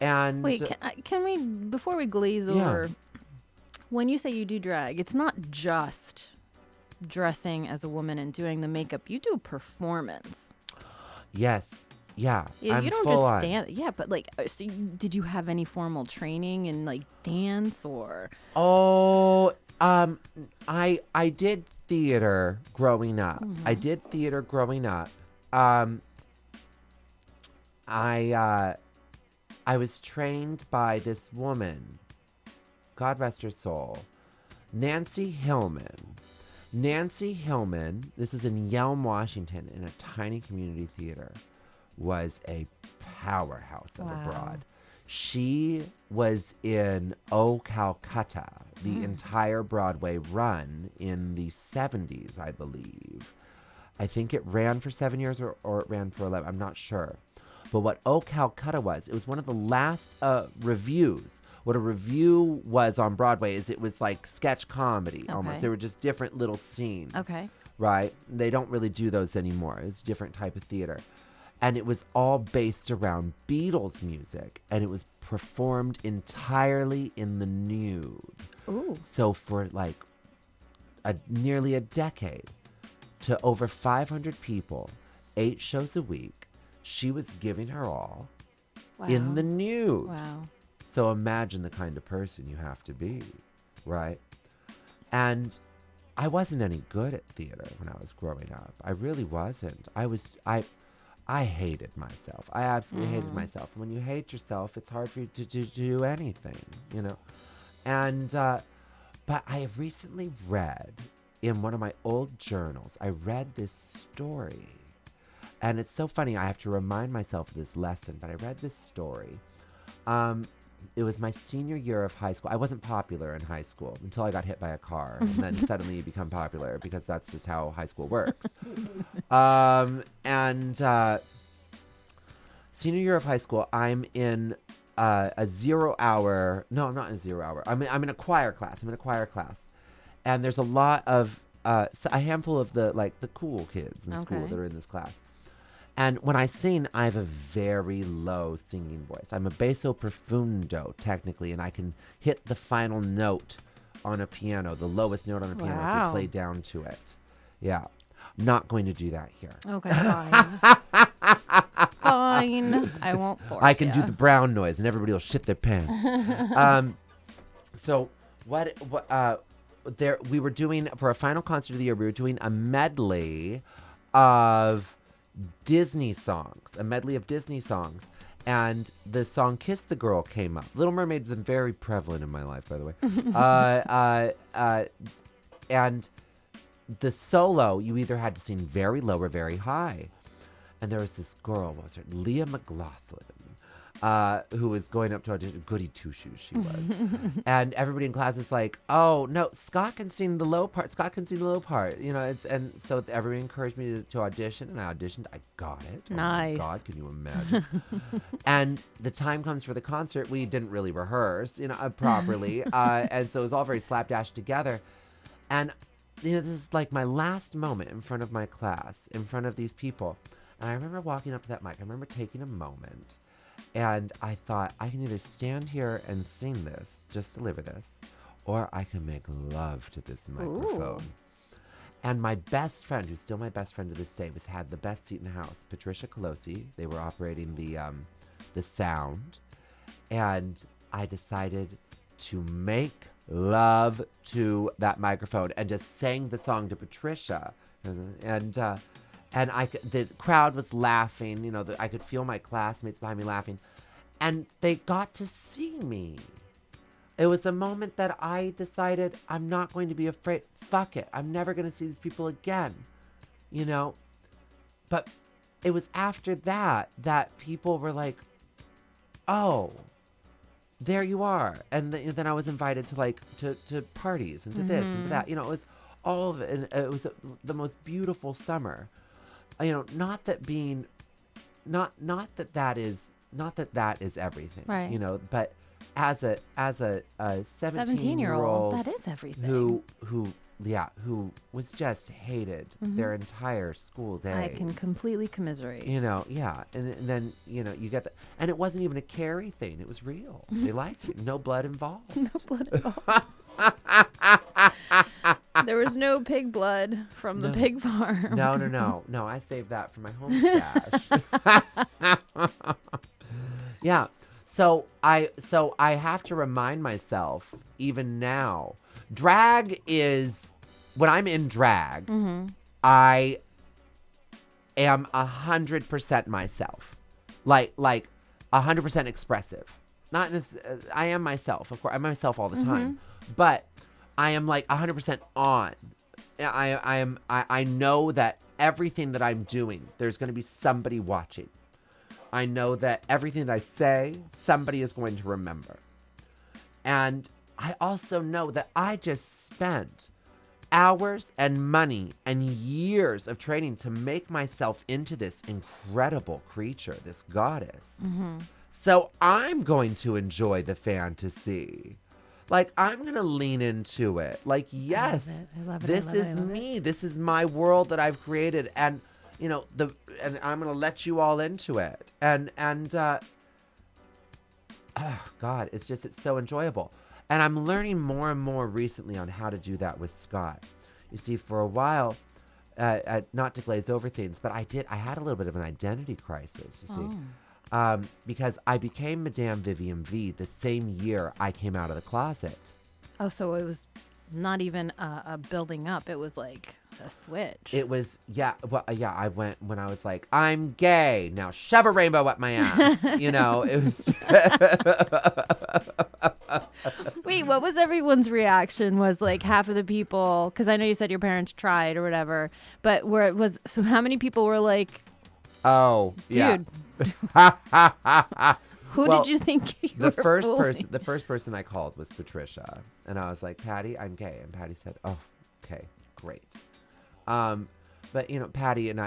And Wait, can we, before we glaze Yeah. over, when you say you do drag, it's not just dressing as a woman and doing the makeup. You do a performance. yes, yeah, Yeah, I'm you don't full just on. stand. Yeah, but like, did you have any formal training in like dance or? Oh, I did theater growing up. I did theater growing up. I was trained by this woman, God rest her soul, Nancy Hillman. Nancy Hillman, this is in Yelm, Washington, in a tiny community theater, was a powerhouse of a Wow. broad. She was in Oh Calcutta, the entire Broadway run in the 70s, I believe. I think it ran for 7 years or it ran for 11. I'm not sure. But what Oh Calcutta was, it was one of the last reviews. What a review was on Broadway is it was like sketch comedy almost. Okay. There were just different little scenes. Okay. Right? They don't really do those anymore. It's a different type of theater. And it was all based around Beatles music. And it was performed entirely in the nude. Ooh. So for like nearly a decade, to over 500 people, 8 shows a week, she was giving her all in the nude. Wow. So imagine the kind of person you have to be, right? And I wasn't any good at theater when I was growing up. I really wasn't. I hated myself. I absolutely hated myself. When you hate yourself, it's hard for you to do anything, And, but I have recently read in one of my old journals, I read this story. And it's so funny. I have to remind myself of this lesson, but I read this story. it was my senior year of high school. I wasn't popular in high school until I got hit by a car, and then suddenly you become popular because that's just how high school works. Senior year of high school, I'm in a 0 hour. No, I'm not in a 0 hour. I'm in a choir class. And there's a lot of a handful of the cool kids in school that are in this class. And when I sing, I have a very low singing voice. I'm a basso profundo, technically, and I can hit the final note on a piano, the lowest note on a piano, if you play down to it. Yeah. Not going to do that here. Okay, fine. Fine. I won't force I can do the brown noise, and everybody will shit their pants. So we were doing, for a final concert of the year, we were doing a medley of Disney songs, and the song Kiss the Girl came up. Little Mermaid's been very prevalent in my life, by the way. And the solo, you either had to sing very low or very high. And there was this girl, what was her? Leah McLaughlin, who was going up to audition. Goody two-shoes she was. And everybody in class is like, oh, no, Scott can sing the low part. You know, and so everybody encouraged me to audition, and I auditioned. I got it. Nice. Oh, my God, can you imagine? And the time comes for the concert. We didn't really rehearse, properly. And so it was all very slapdash together. And, this is like my last moment in front of my class, in front of these people. And I remember walking up to that mic. I remember taking a moment, and I thought, I can either stand here and sing this, just deliver this, or I can make love to this microphone. Ooh. And my best friend, who's still my best friend to this day, had the best seat in the house, Patricia Colosi. They were operating the sound, and I decided to make love to that microphone and just sang the song to Patricia, and the crowd was laughing. I could feel my classmates behind me laughing, and they got to see me. It was a moment that I decided I'm not going to be afraid. Fuck it. I'm never going to see these people again, But it was after that people were like, oh, there you are. And then I was invited to parties and to this and to that. It was all of it. And it was the most beautiful summer. Not that that is everything. Right. But as a 17-year-old, that is everything. Who was just hated their entire school day. I can completely commiserate. Yeah. And then, you get that. And it wasn't even a Carrie thing. It was real. They liked it. No blood involved. No blood involved. There was no pig blood from the pig farm. No, I saved that for my home stash. Yeah. So I have to remind myself, even now, drag is, when I'm in drag, I am 100% myself. Like 100% expressive. I am myself, of course. I'm myself all the time. But I am 100% on. I know that everything that I'm doing, there's going to be somebody watching. I know that everything that I say, somebody is going to remember. And I also know that I just spent hours and money and years of training to make myself into this incredible creature, this goddess. So I'm going to enjoy the fantasy. I'm going to lean into it. Yes, I love it. This is me. This is my world that I've created. And, and I'm going to let you all into it. And oh God, it's so enjoyable. And I'm learning more and more recently on how to do that with Scott. You see, for a while, not to glaze over things, but I had a little bit of an identity crisis, you see. Because I became Madame Vivien V the same year I came out of the closet. Oh, so it was not even a building up. It was like a switch. It was, yeah. Well, yeah, I went when I was like, I'm gay. Now shove a rainbow up my ass. It was. Wait, what was everyone's reaction? Was half of the people, because I know you said your parents tried or whatever, but so how many people were like, oh, dude. Yeah. Who Well, did you think you the were first fooling? the first person I called was Patricia, and I was like, Patty, I'm gay, and Patty said, oh, okay, great. But Patty and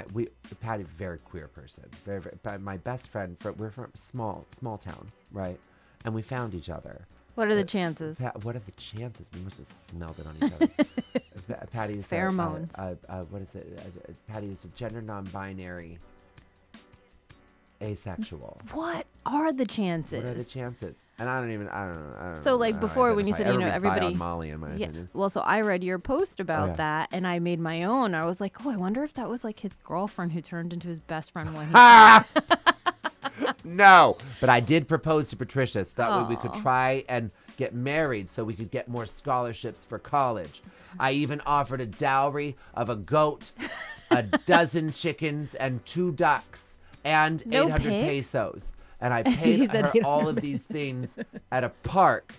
Patty's a very queer person, very, very. But my best friend, we're from a small town, right? And we found each other. What are the chances? What are the chances? We must have smelled it on each other. Patty is Pheromones. What is it? Patty is a gender non-binary, asexual. What are the chances? What are the chances? And I don't know. So, like, before, when you said, everybody... on Molly, in my opinion. Well, so I read your post about yeah. that, and I made my own. I was like, I wonder if that was, like, his girlfriend who turned into his best friend when he... No. But I did propose to Patricia so that way we could try and get married so we could get more scholarships for college. I even offered a dowry of a goat, a dozen chickens, and 2 ducks, and No 800 pigs? pesos. And I paid said her all of these things at a park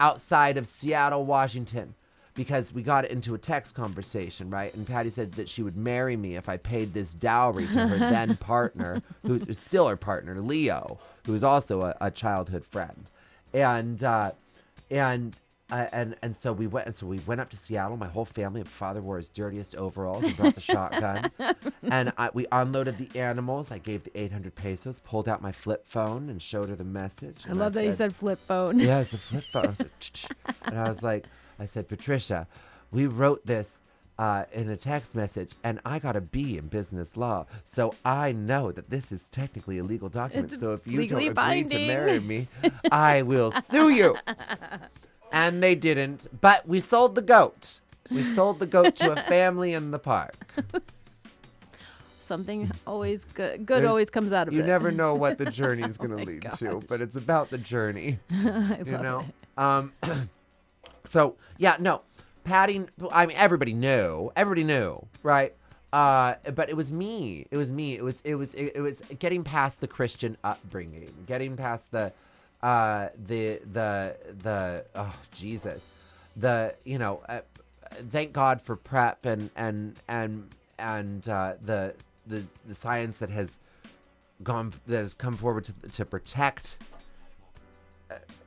outside of Seattle, Washington, because we got into a text conversation, right? And Patty said that she would marry me if I paid this dowry to her then partner, who's still her partner, Leo, who is also a childhood friend. And so we went up to Seattle. My whole family. My father wore his dirtiest overalls and brought the shotgun. And we unloaded the animals. I gave the 800 pesos, pulled out my flip phone, and showed her the message. I love that you said flip phone. Yeah, it's a flip phone. I was like, and I said, Patricia, we wrote this in a text message, and I got a B in business law, so I know that this is technically a legal document. So if you don't legally agree binding. to marry me, I will sue you. And they didn't, but we sold the goat. We sold the goat to a family in the park. Something always good always comes out of it. You never know what the journey is going to my lead gosh. to, but it's about the journey. I love it. So yeah, no, Patty. I mean, everybody knew, right? But it was me. It was getting past the Christian upbringing, getting past the oh Jesus, thank God for PrEP and the science that has come forward to protect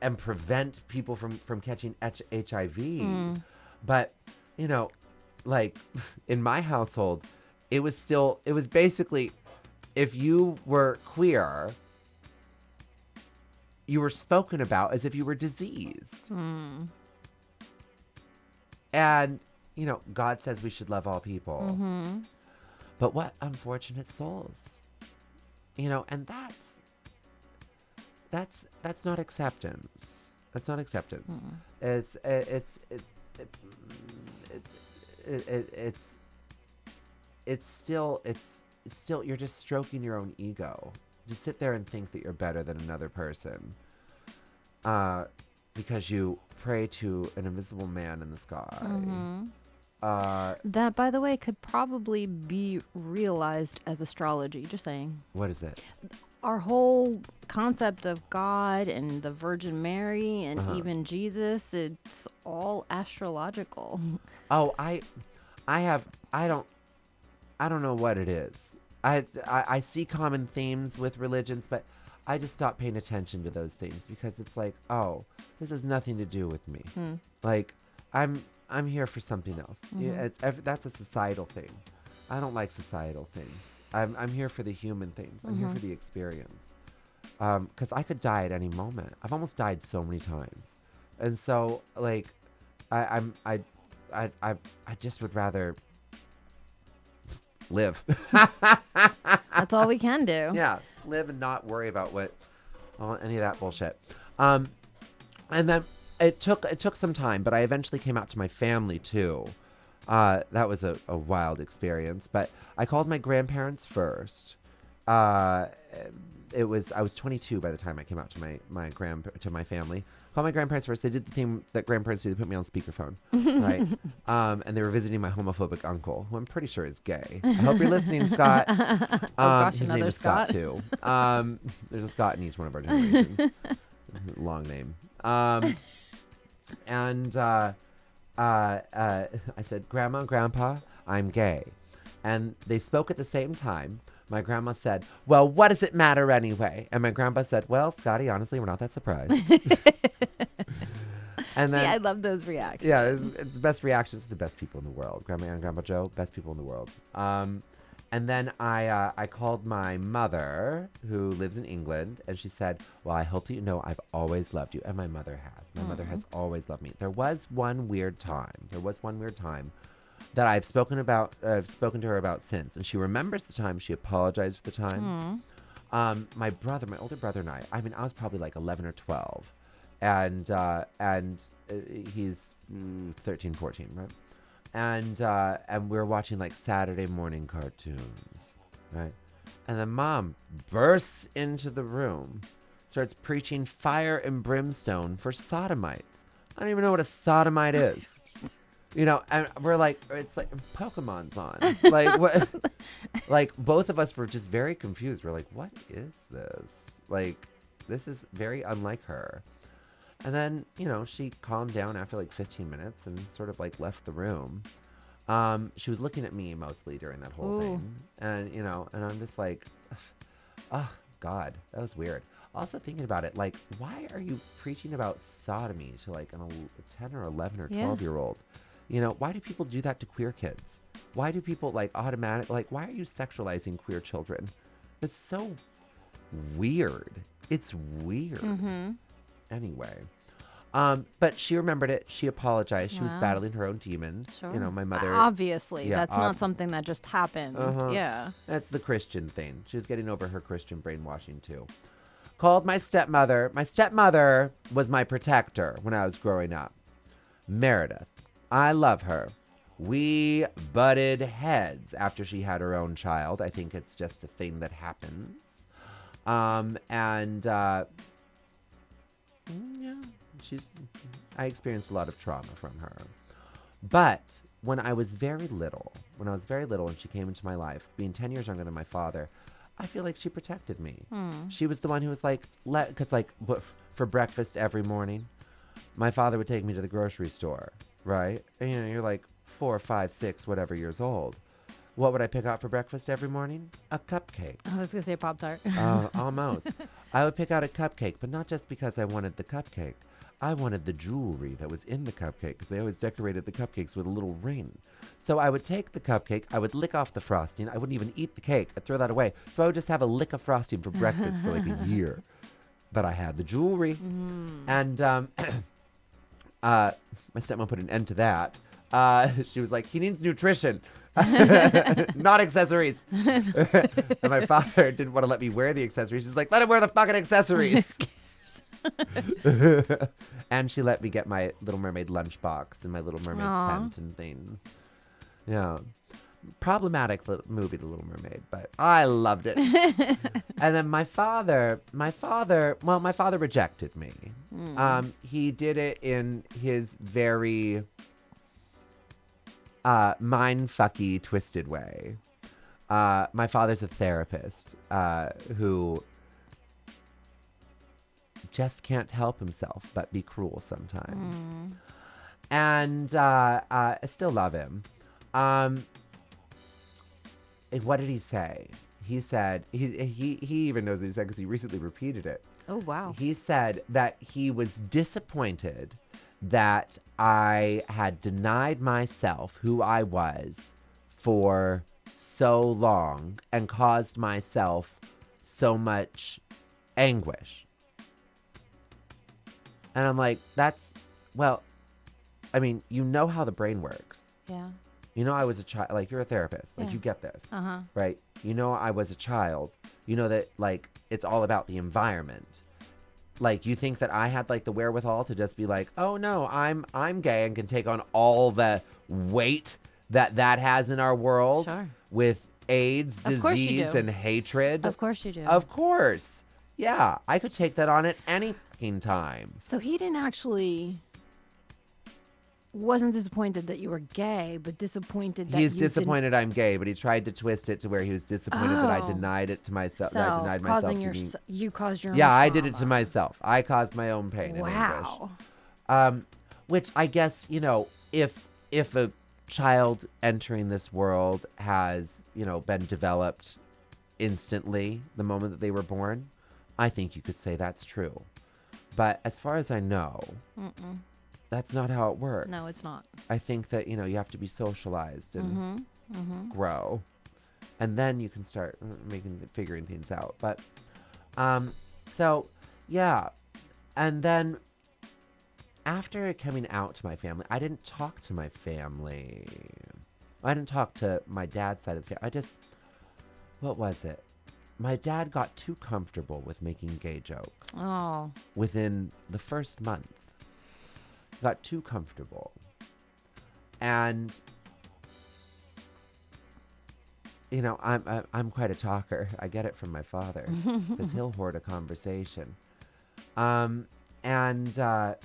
and prevent people from catching HIV. But like in my household, it was basically, if you were queer, you were spoken about as if you were diseased. And, God says we should love all people. But what unfortunate souls. And that's not acceptance. That's not acceptance. It's still you're just stroking your own ego. Just sit there and think that you're better than another person because you pray to an invisible man in the sky. That, by the way, could probably be realized as astrology. Just saying. What is it? Our whole concept of God and the Virgin Mary and even Jesus, it's all astrological. Oh, I don't know what it is. I see common themes with religions, but I just stopped paying attention to those things because it's like, oh, this has nothing to do with me. Like, I'm here for something else. Yeah, that's a societal thing. I don't like societal things. I'm here for the human things. I'm here for the experience. Because I could die at any moment. I've almost died so many times, and so like, I just would rather live. That's all we can do. Yeah, live and not worry about any of that bullshit. And then it took some time, but I eventually came out to my family too. That was a wild experience, but I called my grandparents first. I was 22 by the time I came out to my family. Called my grandparents first. They did the thing that grandparents do. They put me on speakerphone, right? And they were visiting my homophobic uncle, who I'm pretty sure is gay. I hope you're listening, Scott. Gosh, his name another is Scott Scott. Too. There's a Scott in each one of our generations. Long name. And I said, Grandma, Grandpa, I'm gay. And they spoke at the same time, My grandma said, well, what does it matter anyway? And my grandpa said, well, Scotty, honestly, we're not that surprised. And then, See, I love those reactions. yeah, it's the best reactions to the best people in the world. Grandma and Grandpa Joe, best people in the world. And then I called my mother, who lives in England, and she said, well, I hope that you know I've always loved you. And my mother has. My mother has always loved me. There was one weird time that I've spoken to her about since. And she remembers the time. She apologized for the time. My older brother and I mean, I was probably like 11 or 12. And he's 13, 14, right? And we were watching like Saturday morning cartoons, right? And then Mom bursts into the room, starts preaching fire and brimstone for sodomites. I don't even know what a sodomite is. You know, and we're like, it's like Pokemon's on. Like, what? Like, both of us were just very confused. We're like, what is this? Like, this is very unlike her. And then, you know, she calmed down after like 15 minutes and sort of like left the room. She was looking at me mostly during that whole thing. And, you know, and I'm just like, oh, God, that was weird. Also thinking about it, like, why are you preaching about sodomy to like a 10 or 11 or 12-year-old? You know, why do people do that to queer kids? Why do people like why are you sexualizing queer children? It's so weird. It's weird. Anyway. But she remembered it. She apologized. She was battling her own demons. Sure. You know, my mother. Obviously, that's not something that just happens. Yeah. That's the Christian thing. She was getting over her Christian brainwashing too. Called my stepmother. My stepmother was my protector when I was growing up. Meredith. I love her. We butted heads after she had her own child. I think it's just a thing that happens. Yeah, I experienced a lot of trauma from her. But when I was very little and she came into my life, being 10 years younger than my father, I feel like she protected me. She was the one who was like, because like for breakfast every morning, my father would take me to the grocery store, right? And you know, you're like 4, 5, 6, whatever years old. What would I pick out for breakfast every morning? A cupcake. I was going to say Pop-Tart. Almost. I would pick out a cupcake, but not just because I wanted the cupcake. I wanted the jewelry that was in the cupcake because they always decorated the cupcakes with a little ring. So I would take the cupcake, I would lick off the frosting. I wouldn't even eat the cake. I'd throw that away. So I would just have a lick of frosting for breakfast for like a year. But I had the jewelry. And my stepmom put an end to that. She was like, he needs nutrition. Not accessories. And my father didn't want to let me wear the accessories. She's like, let him wear the fucking accessories. And she let me get my Little Mermaid lunchbox and my Little Mermaid tent and things. Yeah. Problematic movie, The Little Mermaid, but I loved it. And then my father rejected me. He did it in his very mind-fucky, twisted way. My father's a therapist who just can't help himself but be cruel sometimes. And I still love him. What did he say? He said, he even knows what he said because he recently repeated it. Oh, wow. He said that he was disappointed that I had denied myself who I was for so long and caused myself so much anguish. And I'm like, I mean, you know how the brain works. Yeah. You know, I was a child, like, you're a therapist, like, you get this, right? You know, I was a child, you know that, like, it's all about the environment. Like, you think that I had, like, the wherewithal to just be like, oh, no, I'm gay and can take on all the weight that has in our world with AIDS, disease, and hatred. Of course you do. Of course. Yeah, I could take that on at any fucking time. So he didn't actually... wasn't disappointed that you were gay, but disappointed that he's disappointed I'm gay, but he tried to twist it to where he was disappointed that I denied it to myself. That I denied myself. You caused your own trauma. I did it to myself. I caused my own pain and Wow. anguish. Which I guess, you know, if a child entering this world has, you know, been developed instantly the moment that they were born, I think you could say that's true. But as far as I know, that's not how it works. No, it's not. I think that, you have to be socialized and grow. And then you can start figuring things out. But, so, yeah. And then after coming out to my family, I didn't talk to my family. I didn't talk to my dad's side of the family. What was it? My dad got too comfortable with making gay jokes. Oh. Within the first month. Got too comfortable. And I'm quite a talker. I get it from my father because he'll hoard a conversation. And I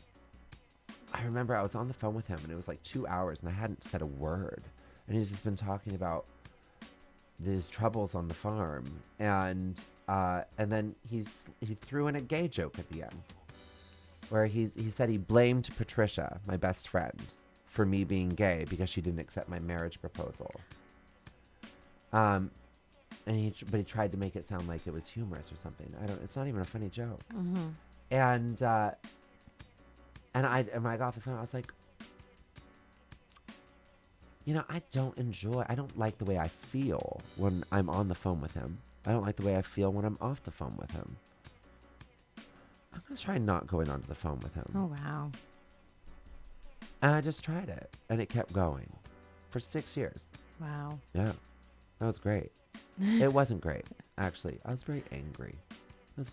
remember I was on the phone with him, and it was like 2 hours, and I hadn't said a word. And he's just been talking about his troubles on the farm, and then he threw in a gay joke at the end, where he said he blamed Patricia, my best friend, for me being gay because she didn't accept my marriage proposal. But he tried to make it sound like it was humorous or something. It's not even a funny joke. Mm-hmm. And when I got off the phone, I was like, I don't like the way I feel when I'm on the phone with him. I don't like the way I feel when I'm off the phone with him. I'm going to try not going onto the phone with him. Oh, wow. And I just tried it, and it kept going for 6 years. Wow. Yeah, that was great. It wasn't great, actually. I was very angry. I was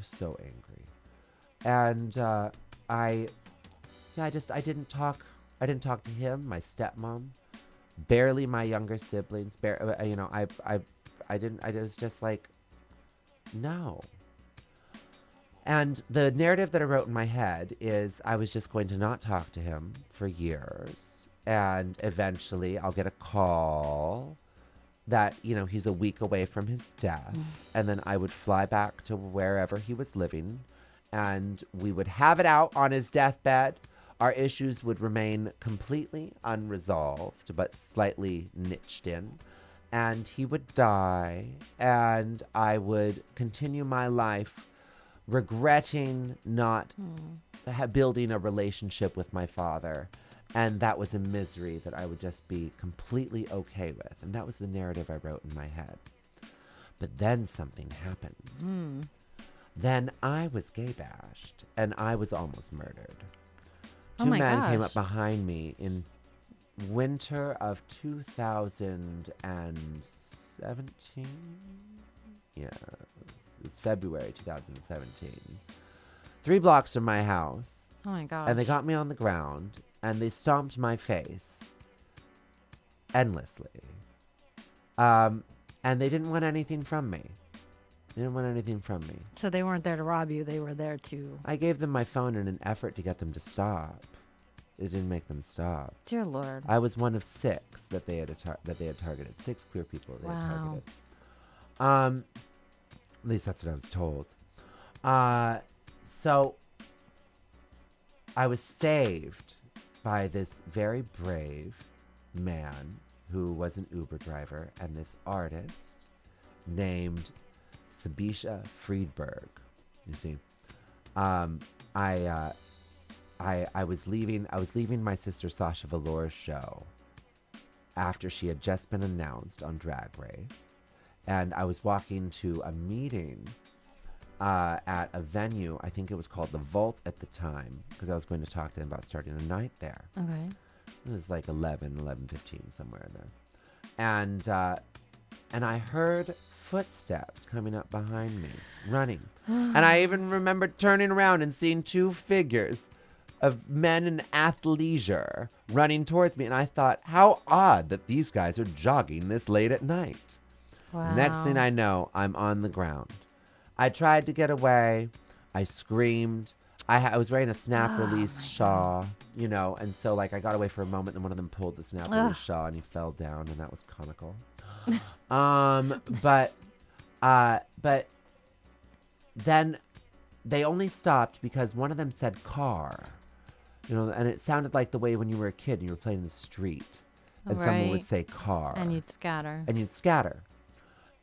so angry. And I didn't talk to him, my stepmom, barely my younger siblings. I was just like, no. And the narrative that I wrote in my head is I was just going to not talk to him for years. And eventually I'll get a call that, he's a week away from his death. And then I would fly back to wherever he was living. And we would have it out on his deathbed. Our issues would remain completely unresolved, but slightly niched in. And he would die. And I would continue my life regretting not building a relationship with my father. And that was a misery that I would just be completely okay with. And that was the narrative I wrote in my head. But then something happened. Then I was gay bashed, and I was almost murdered. Two men came up behind me in winter of 2017. Yeah, it's February 2017. 3 blocks from my house. Oh my gosh. And they got me on the ground, and they stomped my face endlessly. And they didn't want anything from me. So they weren't there to rob you. They were there to... I gave them my phone in an effort to get them to stop. It didn't make them stop. Dear Lord. I was one of 6 that they had targeted. 6 queer people they had targeted. At least that's what I was told. So I was saved by this very brave man who was an Uber driver and this artist named Sabisha Friedberg. You see, I was leaving my sister Sasha Velour's show after she had just been announced on Drag Race, and I was walking to a meeting at a venue. I think it was called the Vault at the time, because I was going to talk to them about starting a night there. Okay. It was like 11:15, somewhere in there, and I heard footsteps coming up behind me, running. And I even remember turning around and seeing 2 figures of men in athleisure running towards me. And I thought, how odd that these guys are jogging this late at night. Wow. Next thing I know, I'm on the ground. I tried to get away. I screamed. I was wearing a snap release shawl, and so I got away for a moment, and one of them pulled the snap release shawl, and he fell down, and that was comical. But then they only stopped because one of them said car, and it sounded like the way when you were a kid and you were playing in the street, and someone would say car, and you'd scatter.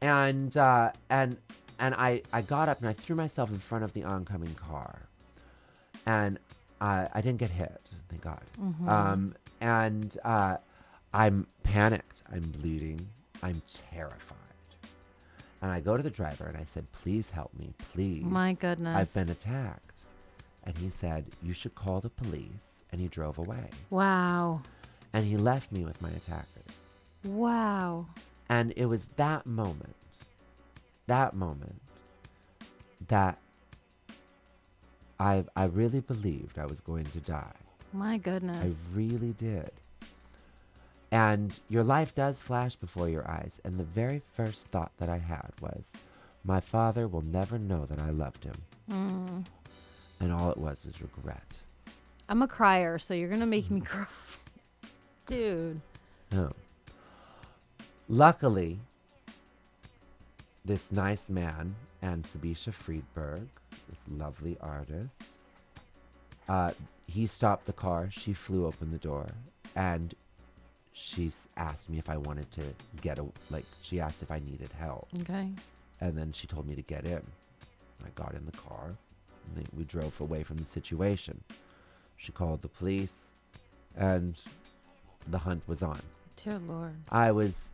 And I got up and I threw myself in front of the oncoming car, and I didn't get hit, thank God. And I'm panicked. I'm bleeding. I'm terrified. And I go to the driver and I said, "Please help me, please. My goodness. I've been attacked." And he said, "You should call the police." And he drove away. Wow. And he left me with my attackers. Wow. And it was that moment that I really believed I was going to die. My goodness. I really did. And your life does flash before your eyes. And the very first thought that I had was, my father will never know that I loved him. And all it was regret. I'm a crier, so you're going to make me cry. Dude. No. Luckily, this nice man and Sabisha Friedberg, this lovely artist, he stopped the car. She flew open the door, and she asked me if I wanted to she asked if I needed help. Okay. And then she told me to get in. I got in the car, and we drove away from the situation. She called the police, and the hunt was on. Dear Lord. I was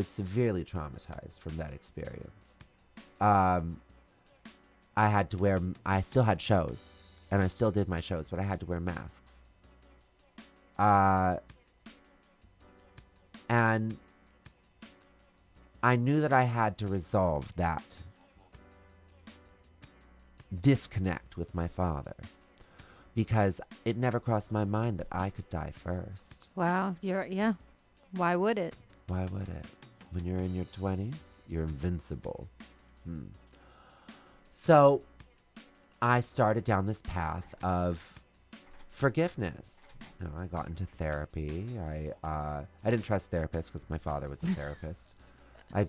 severely traumatized from that experience. I still had shows, and I still did my shows, but I had to wear masks. And I knew that I had to resolve that disconnect with my father, because it never crossed my mind that I could die first. Wow. Yeah. Why would it? Why would it? When you're in your 20s, you're invincible. So I started down this path of forgiveness. You know, I got into therapy. I didn't trust therapists because my father was a therapist. I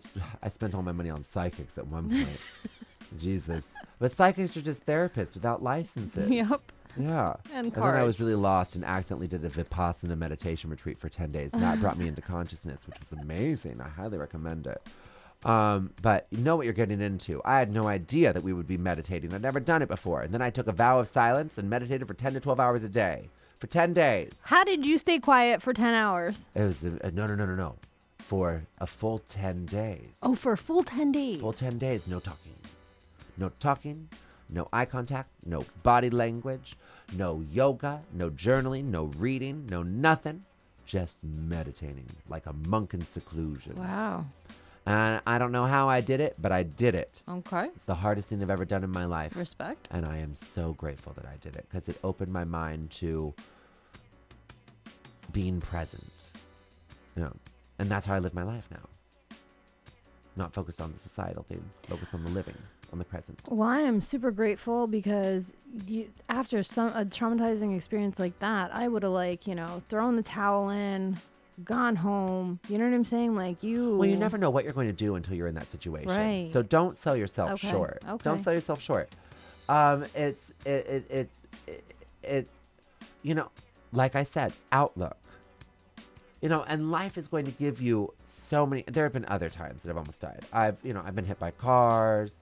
spent all my money on psychics at one point. Jesus. But psychics are just therapists without licenses. Yep. Yeah. And then I was cards. really lost and accidentally did a Vipassana meditation retreat for 10 days. And that brought me into consciousness, which was amazing. I highly recommend it. But you know what you're getting into. I had no idea that we would be meditating. I'd never done it before. And then I took a vow of silence and meditated for 10 to 12 hours a day for 10 days. How did you stay quiet for 10 hours? It was no. For a full 10 days. Oh, for a full 10 days. Full 10 days, no talking. No talking, no eye contact, no body language, no yoga, no journaling, no reading, no nothing. Just meditating like a monk in seclusion. Wow. And I don't know how I did it, but I did it. Okay. It's the hardest thing I've ever done in my life. Respect. And I am so grateful that I did it, because it opened my mind to being present. You know, and that's how I live my life now. Not focused on the societal things, focused on the living, on the present. Well, I am super grateful, because after a traumatizing experience like that, I would have thrown the towel in, gone home. You know what I'm saying? Well, you never know what you're going to do until you're in that situation. Right. So don't sell yourself Okay. short. Okay. Don't sell yourself short. Like I said, outlook. And life is going to give you so many. There have been other times that I've almost died. I've been hit by cars.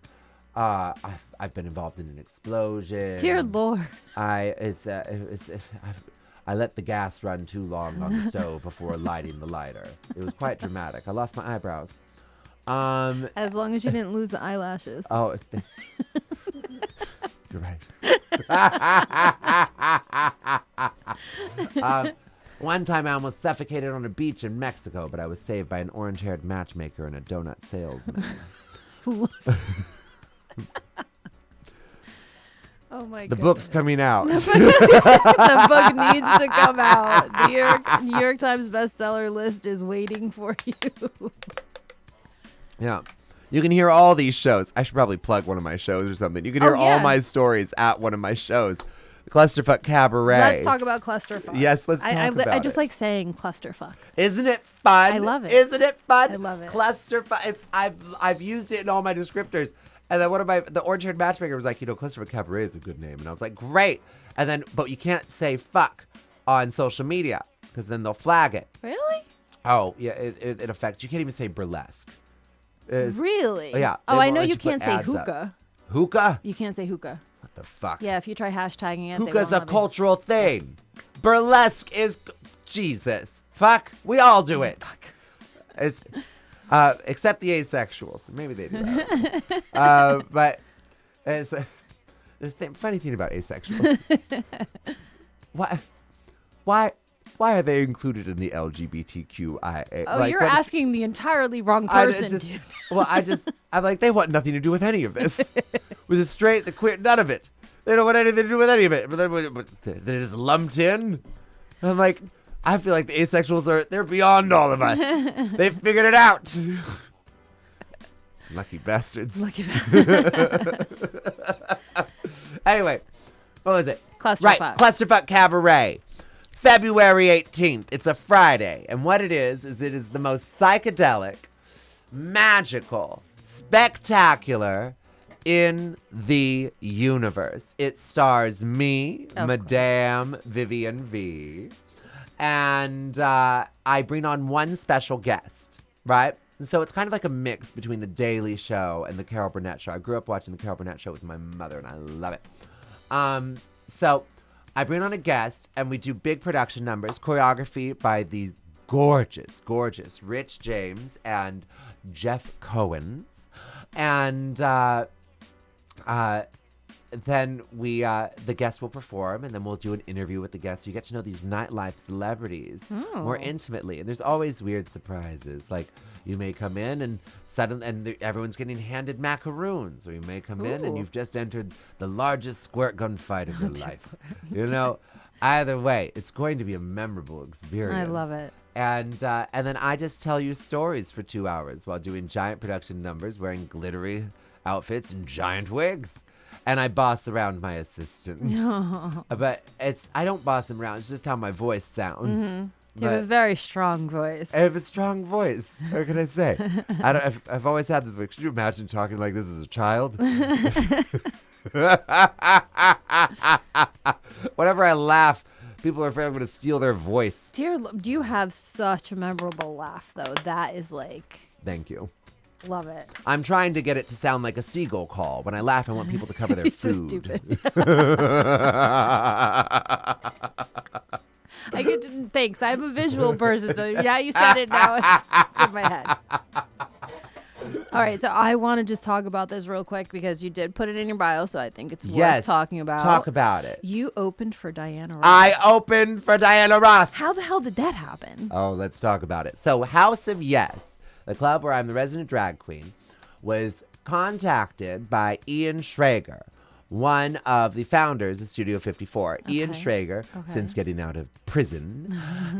I've been involved in an explosion. Dear Lord. I let the gas run too long on the stove before lighting the lighter. It was quite dramatic. I lost my eyebrows. As long as you didn't lose the eyelashes. Oh, you're right. One time I almost suffocated on a beach in Mexico, but I was saved by an orange-haired matchmaker and a donut salesman. Oh my god. The book's coming out. The book needs to come out. The New York Times bestseller list is waiting for you. Yeah. You can hear all these shows. I should probably plug one of my shows or something. You can hear all my stories at one of my shows. Clusterfuck Cabaret. Let's talk about clusterfuck. Yes, let's talk about I just it. like saying clusterfuck. Isn't it fun? I love it. Isn't it fun? I love it. Clusterfuck. I've used it in all my descriptors. And then the orange-haired matchmaker was like, Clusterfuck Cabaret is a good name. And I was like, great. But you can't say fuck on social media, because then they'll flag it. Really? Oh, yeah, it affects. You can't even say burlesque. Really? Yeah. Oh, They I won't know let you put can't say ads up. hookah. Hookah? You can't say hookah. What the fuck? Yeah, if you try hashtagging it, they Hookah's won't a let me. cultural thing. Burlesque is... Jesus. Fuck. We all do it. Fuck. It's... except the asexuals. Maybe they do that. But it's... funny thing about asexuals. Why are they included in the LGBTQIA? Oh, you're asking the entirely wrong person, dude. Well, I'm like, they want nothing to do with any of this. With the straight, the queer, none of it. They don't want anything to do with any of it. But they're just lumped in. And I'm like, I feel like the asexuals they're beyond all of us. They've figured it out. Lucky bastards. Anyway, what was it? Clusterfuck. Right, Clusterfuck Cabaret. February 18th. It's a Friday. And what it is it is the most psychedelic, magical, spectacular in the universe. It stars me, Madame Vivien V. And I bring on one special guest, right? And so it's kind of like a mix between The Daily Show and The Carol Burnett Show. I grew up watching The Carol Burnett Show with my mother, and I love it. So I bring on a guest, and we do big production numbers, choreography by the gorgeous, gorgeous Rich James and Jeff Cohen. And then the guest will perform, and then we'll do an interview with the guest. So you get to know these nightlife celebrities more intimately. And there's always weird surprises. Like, you may come in and suddenly, everyone's getting handed macaroons, or you may come in and you've just entered the largest squirt gun fight of your life. You know, either way, it's going to be a memorable experience. I love it. And then I just tell you stories for 2 hours while doing giant production numbers, wearing glittery outfits and giant wigs. And I boss around my assistants. But I don't boss them around. It's just how my voice sounds. Mm-hmm. You have a very strong voice. I have a strong voice. What can I say? I've always had this voice. Could you imagine talking like this as a child? Whenever I laugh, people are afraid I'm going to steal their voice. You have such a memorable laugh, though. That is like... Thank you. Love it. I'm trying to get it to sound like a seagull call. When I laugh, I want people to cover their You're food. so stupid. Thanks. I'm a visual person, so yeah, you said it. Now it's in my head. All right, so I want to just talk about this real quick because you did put it in your bio, so I think it's worth talking about. Talk about it. You opened for Diana Ross. I opened for Diana Ross. How the hell did that happen? Oh, let's talk about it. So, House of Yes, the club where I'm the resident drag queen, was contacted by Ian Schrager, one of the founders of Studio 54. Ian Schrager, since getting out of prison,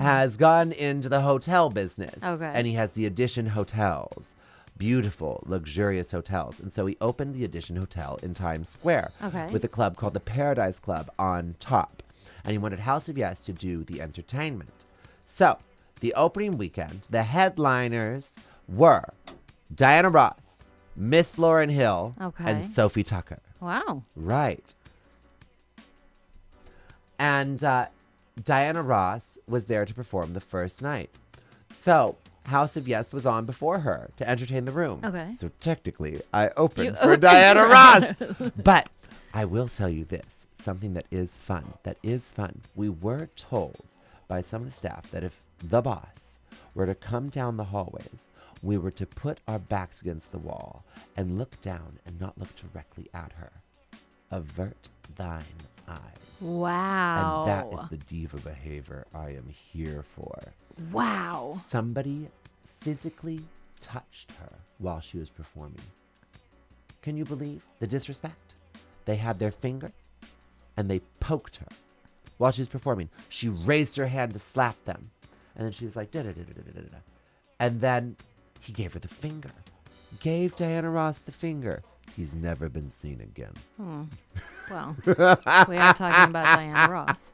has gone into the hotel business. And he has the Edition Hotels. Beautiful, luxurious hotels. And so he opened the Edition Hotel in Times Square with a club called the Paradise Club on top. And he wanted House of Yes to do the entertainment. So, the opening weekend, the headliners were Diana Ross, Miss Lauryn Hill, and Sophie Tucker. Wow. Right. And Diana Ross was there to perform the first night. So, House of Yes was on before her to entertain the room. So, technically, I opened for Diana Ross. But I will tell you this, something that is fun. We were told by some of the staff that if the boss were to come down the hallways, we were to put our backs against the wall and look down and not look directly at her. Avert thine eyes. Wow. And that is the diva behavior I am here for. Wow. Somebody physically touched her while she was performing. Can you believe the disrespect? They had their finger and they poked her while she was performing. She raised her hand to slap them. And then she was like, da-da-da-da-da-da-da. And then he gave her the finger. Gave Diana Ross the finger. He's never been seen again. Well, we are talking about Diana Ross.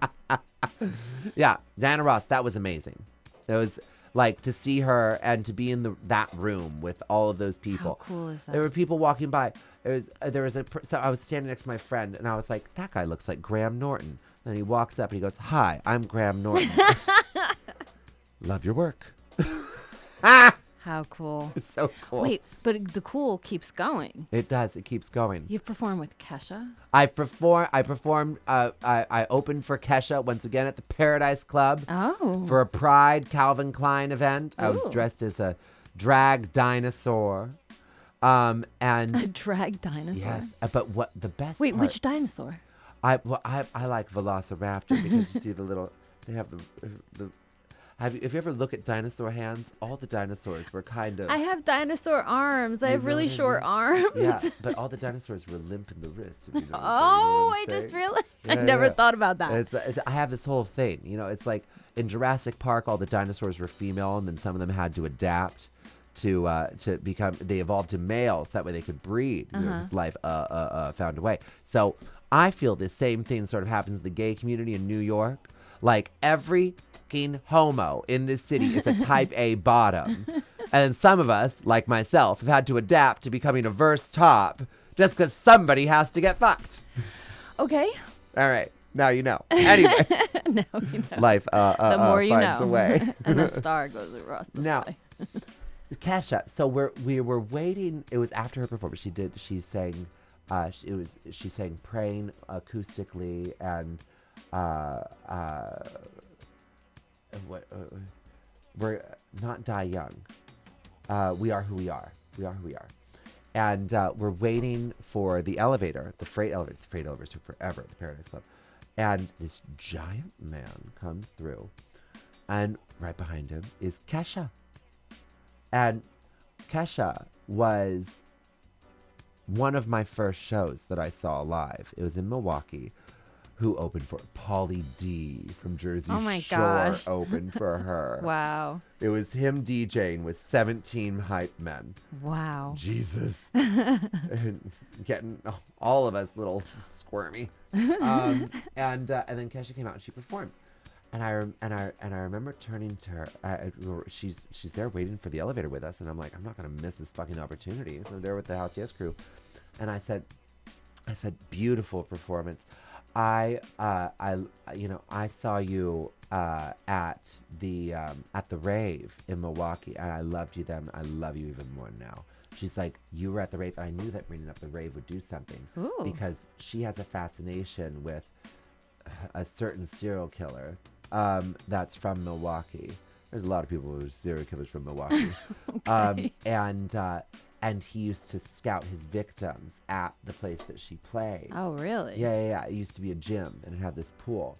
Yeah, Diana Ross, that was amazing. It was like to see her and to be in that room with all of those people. How cool is that? There were people walking by. So I was standing next to my friend and I was like, that guy looks like Graham Norton. And he walks up and he goes, hi, I'm Graham Norton. Love your work. How cool. It's so cool. Wait, but the cool keeps going. It does. It keeps going. You've performed with Kesha? I performed. I opened for Kesha once again at the Paradise Club for a Pride Calvin Klein event. I was dressed as a drag dinosaur. And A drag dinosaur? yes, but what the best Wait, part, which dinosaur? I like Velociraptor because you see they have the if you ever look at dinosaur hands, all the dinosaurs were kind of. I have dinosaur arms. I have really short arms. Yeah, but all the dinosaurs were limp in the wrist. If you know Oh, what I I'm just saying. realized. I Yeah, never yeah. thought about that. It's I have this whole thing. It's like in Jurassic Park, all the dinosaurs were female, and then some of them had to adapt to become. They evolved to males. That way they could breed. Life found a way. So I feel the same thing sort of happens in the gay community in New York. Like every homo in this city is a type A bottom. And some of us, like myself, have had to adapt to becoming a verse top just because somebody has to get fucked. Okay. All right. Now you know. Anyway. Now you know. Life The more you finds know. a way. And the star goes across the Now, sky. Kesha. So we were waiting. It was after her performance. She sang she sang Praying acoustically and we're not Die Young. We Are Who We Are. We Are Who We Are. And we're waiting for the elevator, the freight elevator. The freight elevators took forever at the Paradise Club. And this giant man comes through. And right behind him is Kesha. And Kesha was one of my first shows that I saw live. It was in Milwaukee. Who opened for Pauly D from Jersey Oh my Shore gosh. opened for her. Wow. It was him DJing with 17 hype men. Wow. Jesus. And getting all of us little squirmy. And then Kesha came out and she performed. And I remember turning to her. She's there waiting for the elevator with us, and I'm like, I'm not gonna miss this fucking opportunity. So I'm there with the House Yes crew, and I said, beautiful performance. I saw you at the rave in Milwaukee, and I loved you then. I love you even more now. She's like, you were at the rave. I knew that bringing up the rave would do something. Ooh. Because she has a fascination with a certain serial killer that's from Milwaukee. There's a lot of people who are serial killers from Milwaukee. Okay. And he used to scout his victims at the place that she played. Oh, really? Yeah. It used to be a gym, and it had this pool.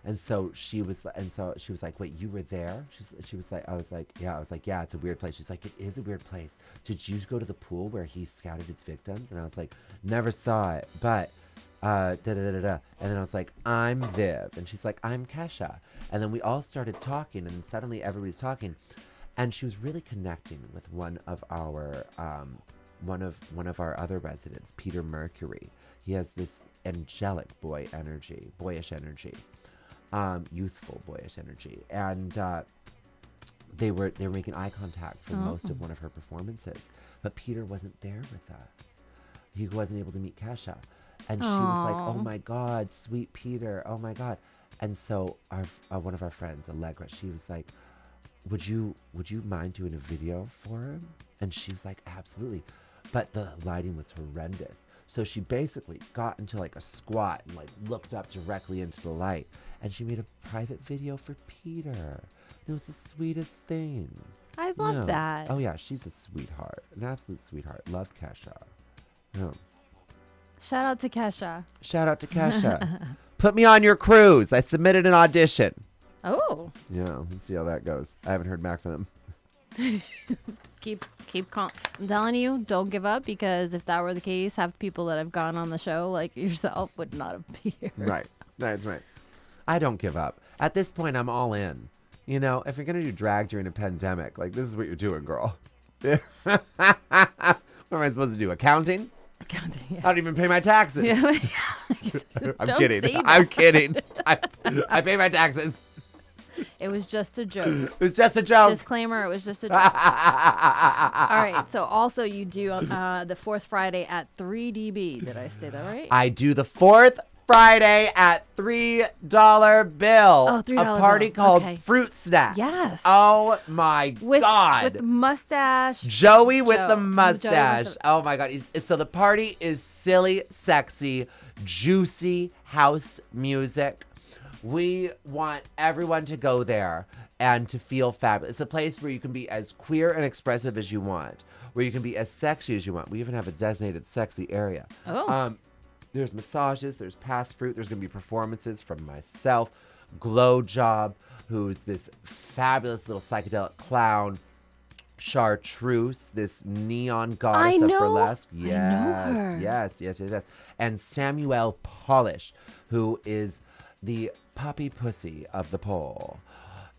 And so she was like, wait, you were there? She was like, I was like, yeah, it's a weird place. She's like, it is a weird place. Did you go to the pool where he scouted his victims? And I was like, never saw it, but And then I was like, I'm Viv. And she's like, I'm Kesha. And then we all started talking, and suddenly everybody's talking. And she was really connecting with one of our other residents, Peter Mercury. He has this angelic boyish energy, youthful boyish energy. And they were making eye contact for most of one of her performances. But Peter wasn't there with us. He wasn't able to meet Kesha. And she was like, oh my God, sweet Peter, oh my God. And so one of our friends, Allegra, she was like, would you mind doing a video for him? And she was like, absolutely. But the lighting was horrendous. So she basically got into like a squat and like looked up directly into the light. And she made a private video for Peter. It was the sweetest thing. I love that. Oh yeah, she's a sweetheart, an absolute sweetheart. Love Kesha. Yeah. Shout out to Kesha. Shout out to Kesha. Put me on your cruise. I submitted an audition. Oh. Yeah, let's see how that goes. I haven't heard back from them. Keep calm. I'm telling you, don't give up, because if that were the case, half the people that have gone on the show, like yourself, would not have appeared. Right. That's right. I don't give up. At this point, I'm all in. You know, if you're going to do drag during a pandemic, like, this is what you're doing, girl. What am I supposed to do? Accounting? Accounting, yeah. I don't even pay my taxes. Yeah. I'm Don't kidding. say that. I'm kidding. I pay my taxes. It was just a joke. It was just a joke. Disclaimer, it was just a joke. All right. So also you do the fourth Friday at 3DB. Did I say that right? I do the fourth Friday at $3 Bill. Oh, $3 A party Bill. called Okay. Fruit Snacks. Yes. Oh my God. With mustache. Joey with the Joey mustache. with the- Oh my God. So the party is silly, sexy, juicy house music. We want everyone to go there and to feel fabulous. It's a place where you can be as queer and expressive as you want, where you can be as sexy as you want. We even have a designated sexy area. Oh. There's massages, there's pass fruit, there's going to be performances from myself, Glow Job, who's this fabulous little psychedelic clown, Chartreuse, this neon goddess of burlesque. I know her. Yes. And Samuel Polish, who is the puppy pussy of the pole.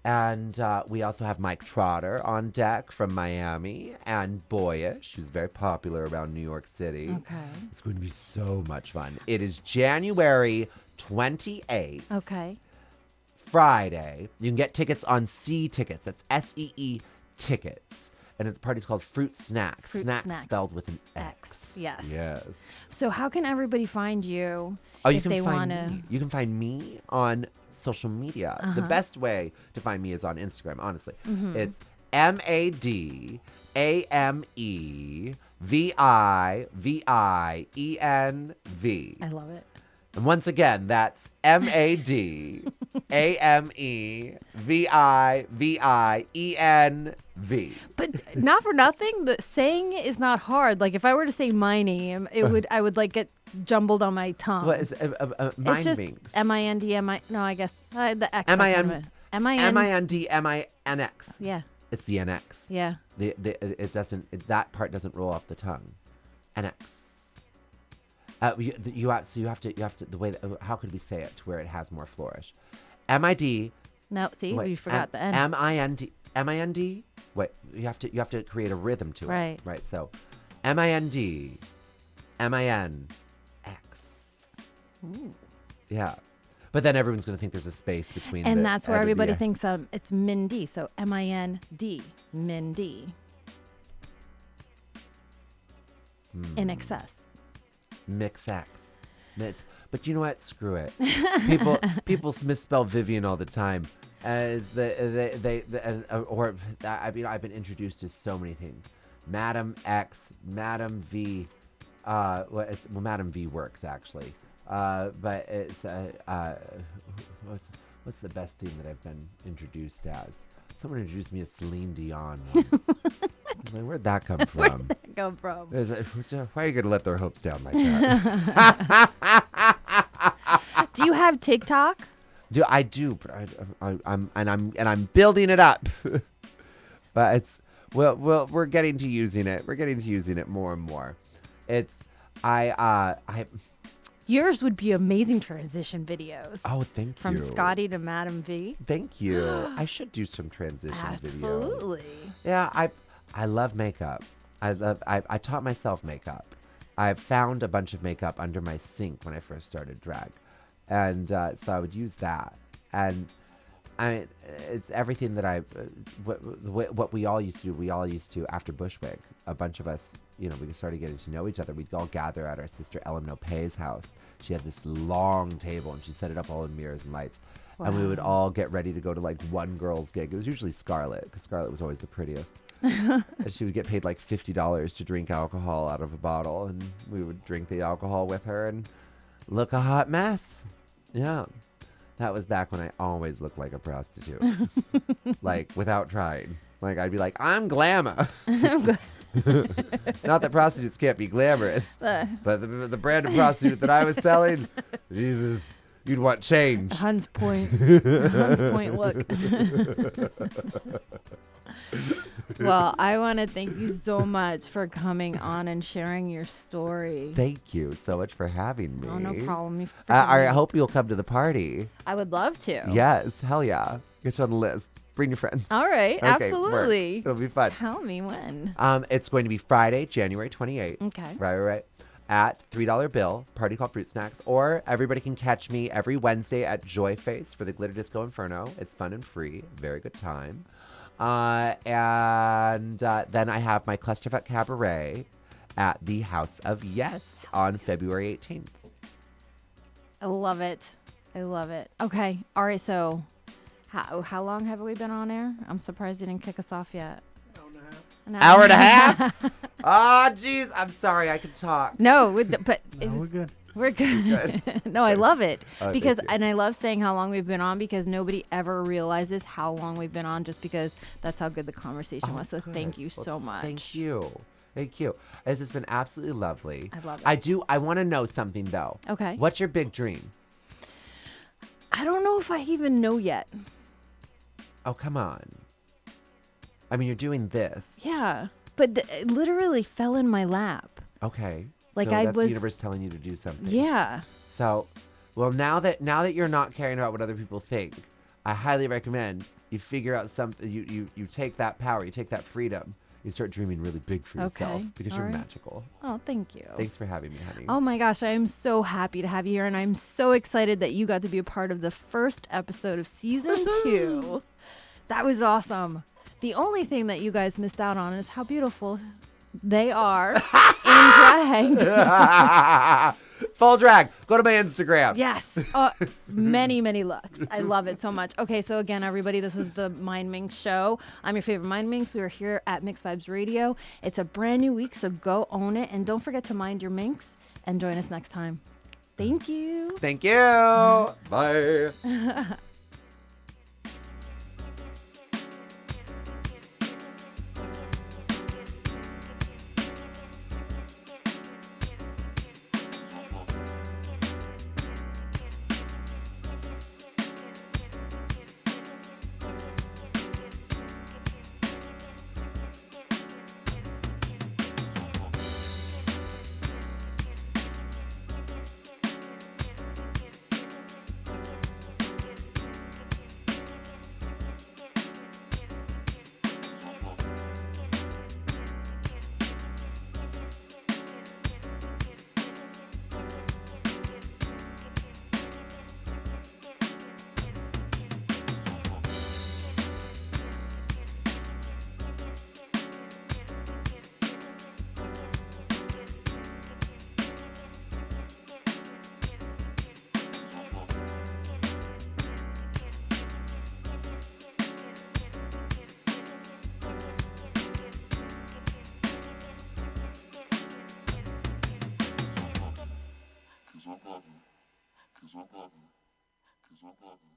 And we also have Mike Trotter on deck from Miami, and Boyish, who's very popular around New York City. Okay. It's going to be so much fun. It is January 28th, Okay. Friday. You can get tickets on C Tickets. That's SEE Tickets. And the party's called Fruit Snacks. Fruit Snacks Snacks. spelled with an X. X. Yes. Yes. So how can everybody find you Oh, you if can they find want to? me. You can find me on social media. The best way to find me is on Instagram, honestly. It's MADAMEVIVIENV. I love it. And once again, that's MADAMEVIVIENV. But not for nothing, the saying it is not hard. Like if I were to say my name, I would like get jumbled on my tongue. What is It's just Mindminx? MIND. No, I guess the X. MIN. MIN. MINDMINX. Yeah. It's the NX. Yeah. It doesn't. That part doesn't roll off the tongue. NX. You have to. The way. How could we say it to where it has more flourish? MID. No, see, Wait, you forgot the N. MIND. Wait, you have to create a rhythm to it. Right. Right. So, MIND, MINX. Ooh. Yeah. But then everyone's going to think there's a space between. And the that's where N and the everybody A. thinks it's Mindy. So MIND, Mindy. In excess. Mix X. But you know what? Screw it. People misspell Vivien all the time. I've been introduced to so many things. Madam X, Madam V. Madam V works actually. But it's what's the best thing that I've been introduced as? Someone introduced me as Celine Dion once. I was like, where'd that come from? Where'd that come from? Why are you gonna let their hopes down like that? Do you have TikTok? I do, but I'm building it up. But it's we're getting to using it. We're getting to using it more and more. It's Yours would be amazing transition videos. Oh, thank you. From Scotty to Madam V. Thank you. I should do some transition videos. Absolutely. Yeah, I love makeup. I taught myself makeup. I found a bunch of makeup under my sink when I first started drag. And so I would use that. And I mean, it's everything that what we all used to do. We all used to, after Bushwick, a bunch of us, we started getting to know each other. We'd all gather at our sister Ellen Nopay's house. She had this long table and she set it up all in mirrors and lights. Wow. And we would all get ready to go to like one girl's gig. It was usually Scarlett, because Scarlett was always the prettiest. And she would get paid like $50 to drink alcohol out of a bottle, and we would drink the alcohol with her and look a hot mess. Yeah. That was back when I always looked like a prostitute. Like, without trying. Like, I'd be like, I'm glamour. Not that prostitutes can't be glamorous. But the brand of prostitute that I was selling, Jesus, you'd want change. Hunts Point look. Well, I want to thank you so much for coming on and sharing your story. Thank you so much for having me. Oh, no problem. I hope you'll come to the party. I would love to. Yes, hell yeah. Get you on the list. Bring your friends. All right, Okay, absolutely. work. It'll be fun. Tell me when. It's going to be Friday, January 28th. Okay. Right. At $3 Bill, party called Fruit Snacks. Or everybody can catch me every Wednesday at Joy Face for the Glitter Disco Inferno. It's fun and free. Very good time. And then I have my Clusterfuck Cabaret at the House of Yes on February 18th. I love it. I love it. Okay. All right. So how long have we been on air? I'm surprised you didn't kick us off yet. Hour and a half? Ah, jeez. I'm sorry. I can talk. No, we're good. We're good. No, I love it because, and I love saying how long we've been on because nobody ever realizes how long we've been on just because that's how good the conversation was. So thank you so much. Thank you. Thank you. This has been absolutely lovely. I love it. I want to know something though. Okay. What's your big dream? I don't know if I even know yet. Oh, come on. I mean, you're doing this. Yeah, but it literally fell in my lap. Okay. Like so I that's was. the universe telling you to do something. Yeah. So, well, now that you're not caring about what other people think, I highly recommend you figure out something. You take that power, you take that freedom, you start dreaming really big for yourself because you're magical. Oh, thank you. Thanks for having me, honey. Oh my gosh, I am so happy to have you here, and I'm so excited that you got to be a part of the first episode of season 2. That was awesome. The only thing that you guys missed out on is how beautiful they are in drag. Full drag. Go to my Instagram. Yes. Many, many looks. I love it so much. Okay, so again, everybody, this was the Mindminx show. I'm your favorite Mindminx. We are here at Mix Vibes Radio. It's a brand new week, so go own it. And don't forget to mind your minx and join us next time. Thank you. Thank you. Bye. Cause I'm poppin'.